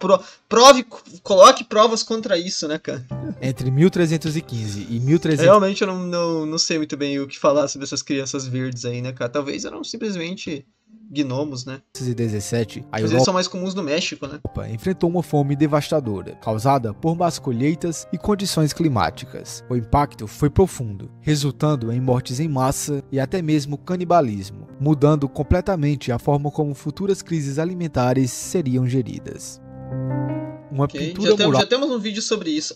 Coloque provas contra isso, né, cara? Entre 1315 e 1300... Realmente eu não sei muito bem o que falar sobre essas crianças verdes aí, né, cara? Talvez eram simplesmente gnomos, né? 17, a Mas eles são mais comuns no México, né? Enfrentou uma fome devastadora, causada por más colheitas e condições climáticas. O impacto foi profundo, resultando em mortes em massa e até mesmo canibalismo, mudando completamente a forma como futuras crises alimentares seriam geridas. Uma pintura mural... Já temos um vídeo sobre isso.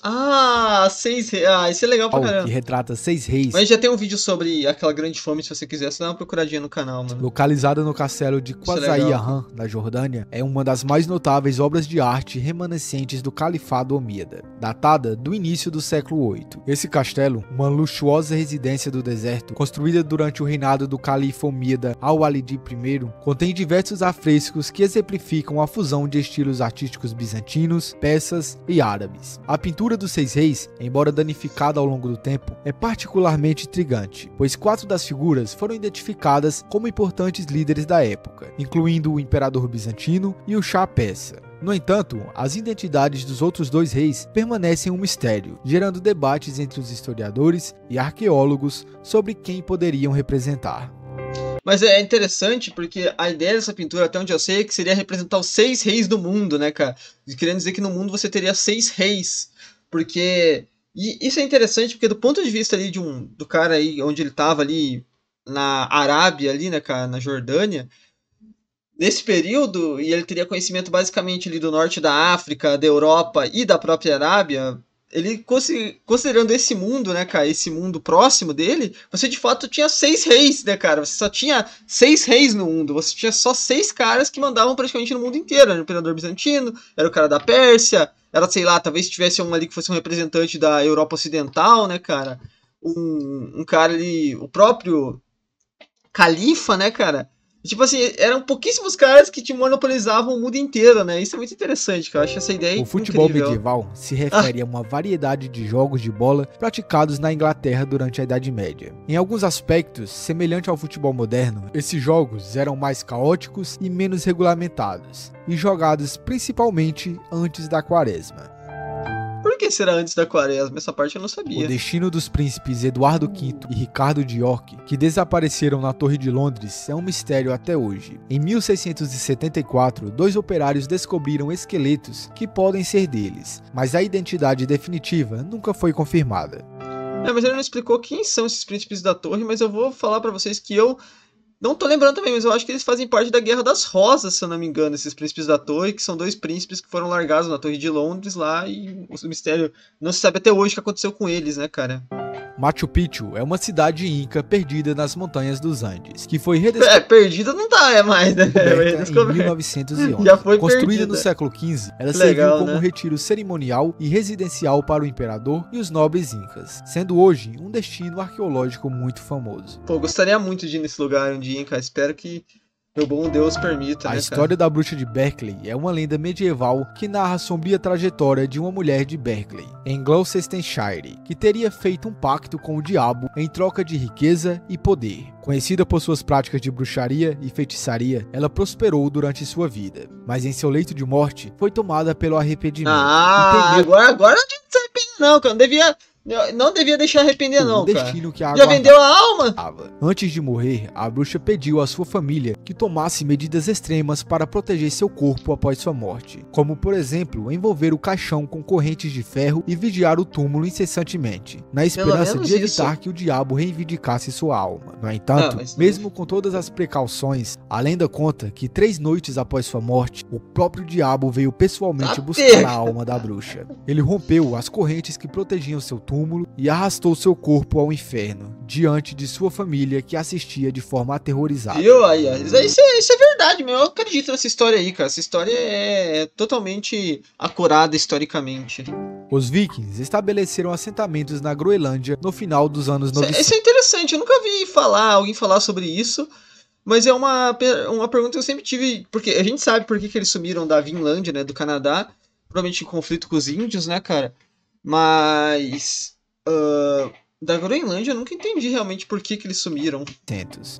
6 reis. Isso é legal pra caramba. Que retrata 6 reis. Mas já tem um vídeo sobre aquela grande fome, se você quiser. Você dá uma procuradinha no canal, mano. Localizada no castelo de Qasaihan, na Jordânia, é uma das mais notáveis obras de arte remanescentes do Califado Omíada, datada do início do século VIII. Esse castelo, uma luxuosa residência do deserto, construída durante o reinado do califa Omíada Al-Walid I, contém diversos afrescos que exemplificam a fusão de estilos artísticos bizantinos, persas e árabes. A pintura dos 6 reis, embora danificada ao longo do tempo, é particularmente intrigante, pois 4 das figuras foram identificadas como importantes líderes da época, incluindo o imperador bizantino e o Shah persa. No entanto, as identidades dos outros 2 reis permanecem um mistério, gerando debates entre os historiadores e arqueólogos sobre quem poderiam representar. Mas é interessante porque a ideia dessa pintura, até onde eu sei, é que seria representar os 6 reis do mundo, né, cara? Querendo dizer que no mundo você teria 6 reis. Porque... E isso é interessante porque do ponto de vista ali do cara aí, onde ele tava ali na Arábia, ali, né, cara, na Jordânia, nesse período, e ele teria conhecimento basicamente ali do norte da África, da Europa e da própria Arábia... Ele, considerando esse mundo, né, cara, esse mundo próximo dele, você de fato tinha 6 reis, né, cara? Você só tinha 6 reis no mundo, você tinha só 6 caras que mandavam praticamente no mundo inteiro. Era o imperador bizantino, era o cara da Pérsia, era, sei lá, talvez tivesse um ali que fosse um representante da Europa Ocidental, né, cara? Um cara ali, o próprio califa, né, cara? Tipo assim, eram pouquíssimos caras que te monopolizavam o mundo inteiro, né? Isso é muito interessante, cara. Eu acho essa ideia incrível. O futebol medieval se refere a uma variedade de jogos de bola praticados na Inglaterra durante a Idade Média. Em alguns aspectos, semelhante ao futebol moderno, esses jogos eram mais caóticos e menos regulamentados, e jogados principalmente antes da Quaresma. Por que será antes da Quaresma? Essa parte eu não sabia. O destino dos príncipes Eduardo V e Ricardo de York, que desapareceram na Torre de Londres, é um mistério até hoje. Em 1674, 2 operários descobriram esqueletos que podem ser deles, mas a identidade definitiva nunca foi confirmada. Mas ele não explicou quem são esses príncipes da Torre, mas eu vou falar pra vocês que eu não tô lembrando também, mas eu acho que eles fazem parte da Guerra das Rosas, se eu não me engano, esses príncipes da Torre, que são 2 príncipes que foram largados na Torre de Londres lá, e o mistério não se sabe até hoje o que aconteceu com eles, né, cara? Machu Picchu é uma cidade inca perdida nas montanhas dos Andes, que foi perdida não tá, mais, né? Em 1911. Já foi construída perdida. No século XV, ela serviu como um retiro cerimonial e residencial para o imperador e os nobres incas, sendo hoje um destino arqueológico muito famoso. Pô, gostaria muito de ir nesse lugar um dia, cara. Espero que meu bom Deus permita, A né, história da bruxa de Berkeley é uma lenda medieval que narra a sombria trajetória de uma mulher de Berkeley, em Gloucestershire, que teria feito um pacto com o diabo em troca de riqueza e poder. Conhecida por suas práticas de bruxaria e feitiçaria, ela prosperou durante sua vida, mas em seu leito de morte foi tomada pelo arrependimento. Agora a gente não se arrepende não, cara. Não devia deixar arrepender, não, cara. Que a já vendeu a alma? Antes de morrer, a bruxa pediu à sua família que tomasse medidas extremas para proteger seu corpo após sua morte, como, por exemplo, envolver o caixão com correntes de ferro e vigiar o túmulo incessantemente, na esperança de evitar que o diabo reivindicasse sua alma. No entanto, mesmo com todas as precauções, a lenda conta que 3 noites após sua morte, o próprio diabo veio pessoalmente buscar a alma da bruxa. Ele rompeu as correntes que protegiam seu túmulo e arrastou seu corpo ao inferno, diante de sua família que assistia de forma aterrorizada. Isso é verdade, meu. Eu acredito nessa história aí, cara. Essa história é totalmente acurada historicamente. Os vikings estabeleceram assentamentos na Groenlândia no final dos anos 900. Isso é interessante, eu nunca vi alguém falar sobre isso, mas é uma pergunta que eu sempre tive, porque a gente sabe por que eles sumiram da Vinlândia, né, do Canadá, provavelmente em conflito com os índios, né, cara? Mas da Groenlândia eu nunca entendi realmente por que eles sumiram.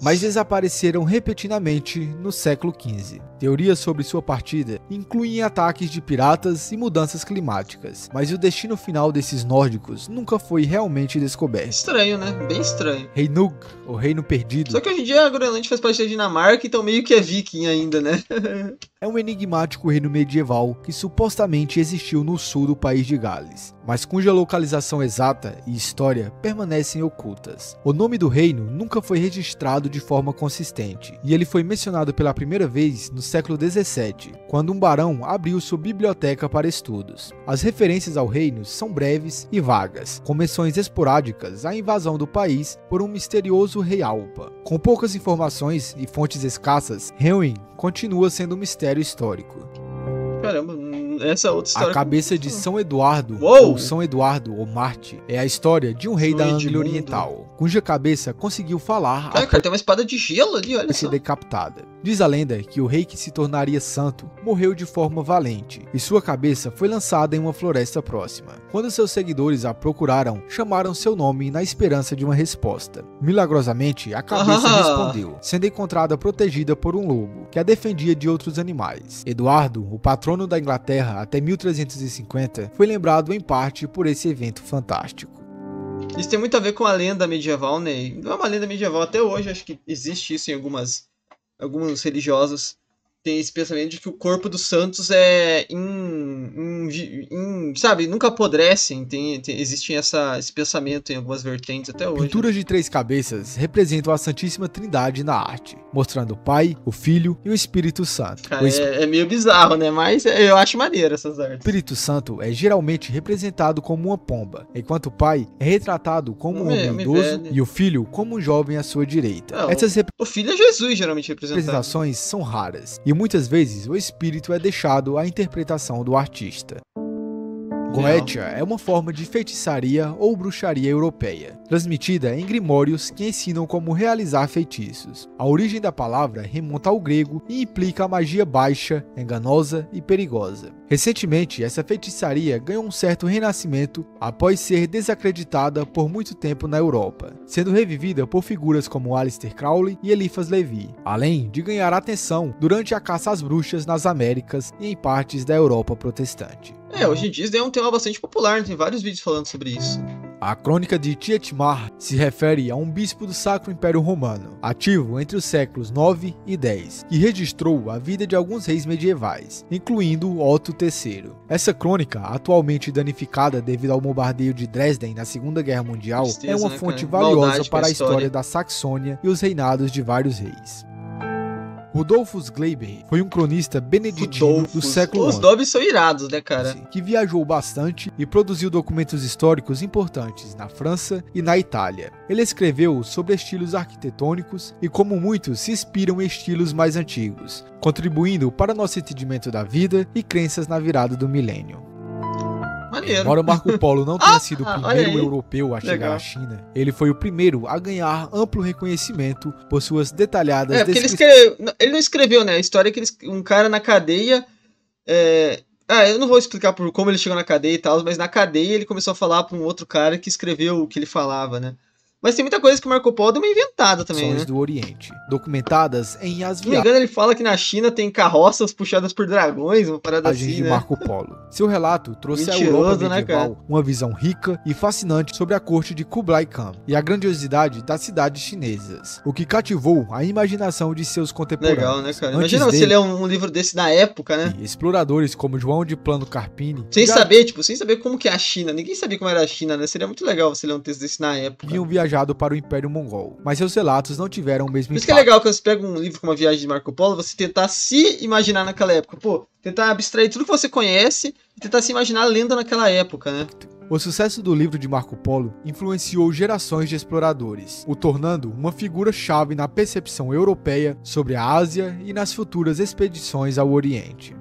Mas desapareceram repetidamente no século XV. Teorias sobre sua partida incluem ataques de piratas e mudanças climáticas, mas o destino final desses nórdicos nunca foi realmente descoberto. Estranho, né? Bem estranho. Rei Nug, o Reino Perdido. Só que hoje em dia a Groenlândia faz parte da Dinamarca, então meio que é viking ainda, né? É um enigmático reino medieval que supostamente existiu no sul do país de Gales, mas cuja localização exata e história permanecem ocultas. O nome do reino nunca foi registrado de forma consistente, e ele foi mencionado pela primeira vez no século XVII, quando um barão abriu sua biblioteca para estudos. As referências ao reino são breves e vagas, com menções esporádicas à invasão do país por um misterioso rei Alpa. Com poucas informações e fontes escassas, Helwyn continua sendo um mistério histórico. Caramba, essa outra história. A cabeça de São Eduardo, ou São Eduardo ou Marte, é a história de um rei da Anglia Oriental, cuja cabeça conseguiu falar. Cara, tem uma espada de gelo ali, olha só. Decapitada. Diz a lenda que o rei que se tornaria santo morreu de forma valente, e sua cabeça foi lançada em uma floresta próxima. Quando seus seguidores a procuraram, chamaram seu nome na esperança de uma resposta. Milagrosamente, a cabeça respondeu, sendo encontrada protegida por um lobo, que a defendia de outros animais. Eduardo, o patrono da Inglaterra até 1350, foi lembrado em parte por esse evento fantástico. Isso tem muito a ver com a lenda medieval, né? Não é uma lenda medieval, até hoje acho que existe isso em algumas religiosas. Tem esse pensamento de que o corpo dos santos é sabe, nunca apodrecem. Existe esse pensamento em algumas vertentes até hoje. Pinturas de 3 cabeças representam a Santíssima Trindade na arte, mostrando o Pai, o Filho e o Espírito Santo. Cara, é meio bizarro, né? Mas eu acho maneiro essas artes. O Espírito Santo é geralmente representado como uma pomba, enquanto o Pai é retratado como um homem idoso e o Filho como um jovem à sua direita. O Filho é Jesus, geralmente representado. Representações são raras, e muitas vezes o espírito é deixado à interpretação do artista. Goetia é uma forma de feitiçaria ou bruxaria europeia, transmitida em grimórios que ensinam como realizar feitiços. A origem da palavra remonta ao grego e implica a magia baixa, enganosa e perigosa. Recentemente, essa feitiçaria ganhou um certo renascimento após ser desacreditada por muito tempo na Europa, sendo revivida por figuras como Aleister Crowley e Eliphas Levi, além de ganhar atenção durante a caça às bruxas nas Américas e em partes da Europa protestante. Hoje em dia isso é um tema bastante popular, tem vários vídeos falando sobre isso. A crônica de Tietmar se refere a um bispo do Sacro Império Romano, ativo entre os séculos 9 e 10, que registrou a vida de alguns reis medievais, incluindo Otto III. Essa crônica, atualmente danificada devido ao bombardeio de Dresden na Segunda Guerra Mundial, é uma fonte valiosa para a história da Saxônia e os reinados de vários reis. Rudolfus Gleiber foi um cronista beneditino do século XI. Os nomes são irados, né, cara? Que viajou bastante e produziu documentos históricos importantes na França e na Itália. Ele escreveu sobre estilos arquitetônicos e como muitos se inspiram em estilos mais antigos, contribuindo para nosso entendimento da vida e crenças na virada do milênio. Maneiro. Embora Marco Polo não tenha sido o primeiro europeu a chegar à China, ele foi o primeiro a ganhar amplo reconhecimento por suas detalhadas descrições. Ele não escreveu, né? A história é que um cara na cadeia... eu não vou explicar por como ele chegou na cadeia e tal, mas na cadeia ele começou a falar para um outro cara que escreveu o que ele falava, né? Mas tem muita coisa que o Marco Polo deu uma inventada também, né? do Oriente, documentadas em As Se não me engano, ele fala que na China tem carroças puxadas por dragões, uma parada assim, de né? Marco Polo. Seu relato trouxe à Europa medieval, né, uma visão rica e fascinante sobre a corte de Kublai Khan e a grandiosidade das cidades chinesas, o que cativou a imaginação de seus contemporâneos. Legal, né, cara? Imagina você ler um livro desse na época, né? E exploradores como João de Plano Carpini... Sem saber como que é a China. Ninguém sabia como era a China, né? Seria muito legal você ler um texto desse na época. Vinham viajado para o Império Mongol, mas seus relatos não tiveram o mesmo impacto. Por isso que é legal quando você pega um livro como A Viagem de Marco Polo, você tentar se imaginar naquela época. Pô, tentar abstrair tudo que você conhece e tentar se imaginar lendo naquela época, né? O sucesso do livro de Marco Polo influenciou gerações de exploradores, o tornando uma figura-chave na percepção europeia sobre a Ásia e nas futuras expedições ao Oriente.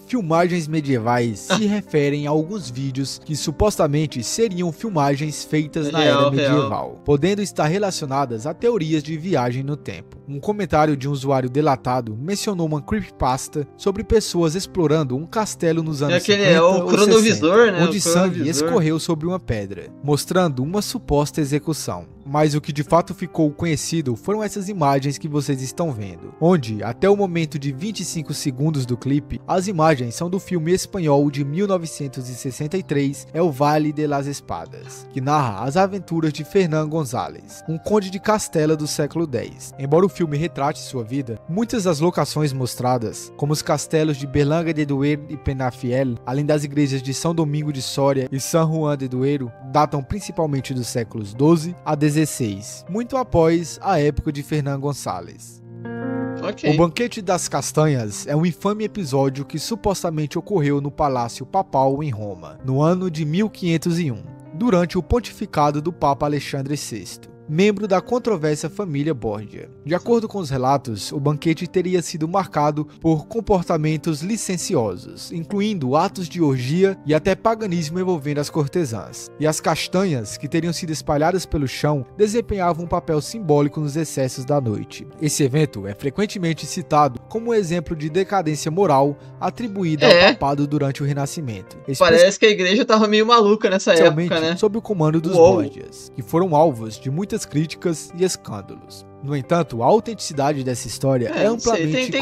Filmagens medievais se referem a alguns vídeos que supostamente seriam filmagens feitas na era medieval, podendo estar relacionadas a teorias de viagem no tempo. Um comentário de um usuário delatado mencionou uma creepypasta sobre pessoas explorando um castelo nos anos 50 ou 60, né? Onde sangue escorreu sobre uma pedra, mostrando uma suposta execução. Mas o que de fato ficou conhecido foram essas imagens que vocês estão vendo, onde, até o momento de 25 segundos do clipe, as imagens são do filme espanhol de 1963, El Vale de las Espadas, que narra as aventuras de Fernán González, um conde de Castela do século X. Embora o filme retrate sua vida, muitas das locações mostradas, como os castelos de Berlanga de Duero e Penafiel, além das igrejas de São Domingo de Soria e San Juan de Duero, datam principalmente dos séculos XII a XVI, muito após a época de Fernán González. O Banquete das Castanhas é um infame episódio que supostamente ocorreu no Palácio Papal em Roma, no ano de 1501, durante o pontificado do Papa Alexandre VI. Membro da controversa família Borgia. De acordo com os relatos, o banquete teria sido marcado por comportamentos licenciosos, incluindo atos de orgia e até paganismo envolvendo as cortesãs. E as castanhas, que teriam sido espalhadas pelo chão, desempenhavam um papel simbólico nos excessos da noite. Esse evento é frequentemente citado como um exemplo de decadência moral atribuída ao papado durante o Renascimento. Parece que a igreja estava meio maluca nessa época, né? Sob o comando dos Borgias, que foram alvos de muitas críticas e escândalos. No entanto, a autenticidade dessa história é amplamente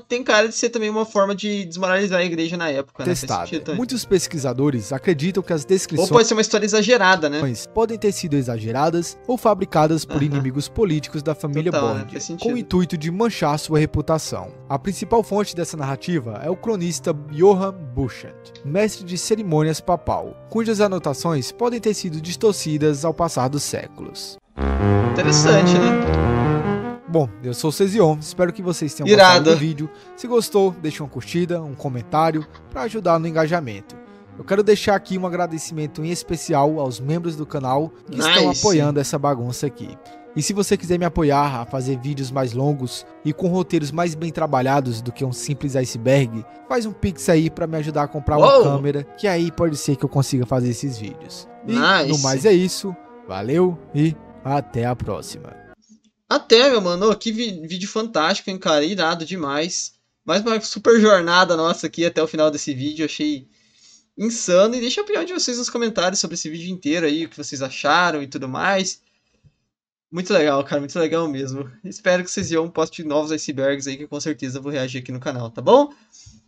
tem cara de ser também uma forma de desmoralizar a igreja na época, testada. Né? Muitos pesquisadores acreditam que as descrições... Ou pode ser uma história exagerada, né? Podem ter sido exageradas ou fabricadas por inimigos políticos da família Borgia, com o intuito de manchar sua reputação. A principal fonte dessa narrativa é o cronista Johann Buchant, mestre de cerimônias papal, cujas anotações podem ter sido distorcidas ao passar dos séculos. Interessante, né? Bom, eu sou o Cezion, espero que vocês tenham gostado do vídeo. Se gostou, deixe uma curtida, um comentário para ajudar no engajamento. Eu quero deixar aqui um agradecimento em especial aos membros do canal que estão apoiando essa bagunça aqui. E se você quiser me apoiar a fazer vídeos mais longos e com roteiros mais bem trabalhados do que um simples iceberg, faz um pix aí para me ajudar a comprar uma câmera, que aí pode ser que eu consiga fazer esses vídeos. E no mais é isso, valeu e até a próxima. Até, meu mano, que vídeo fantástico, hein, cara, irado demais. Mais uma super jornada nossa aqui até o final desse vídeo, achei insano. E deixa a opinião de vocês nos comentários sobre esse vídeo inteiro aí, o que vocês acharam e tudo mais. Muito legal, cara, muito legal mesmo. Espero que vocês poste novos icebergs aí, que com certeza eu vou reagir aqui no canal, tá bom?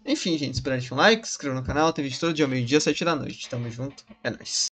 Enfim, gente, espero deixar um like, se inscreva no canal, tem vídeo todo dia, meio-dia, 7 da noite. Tamo junto, é nóis.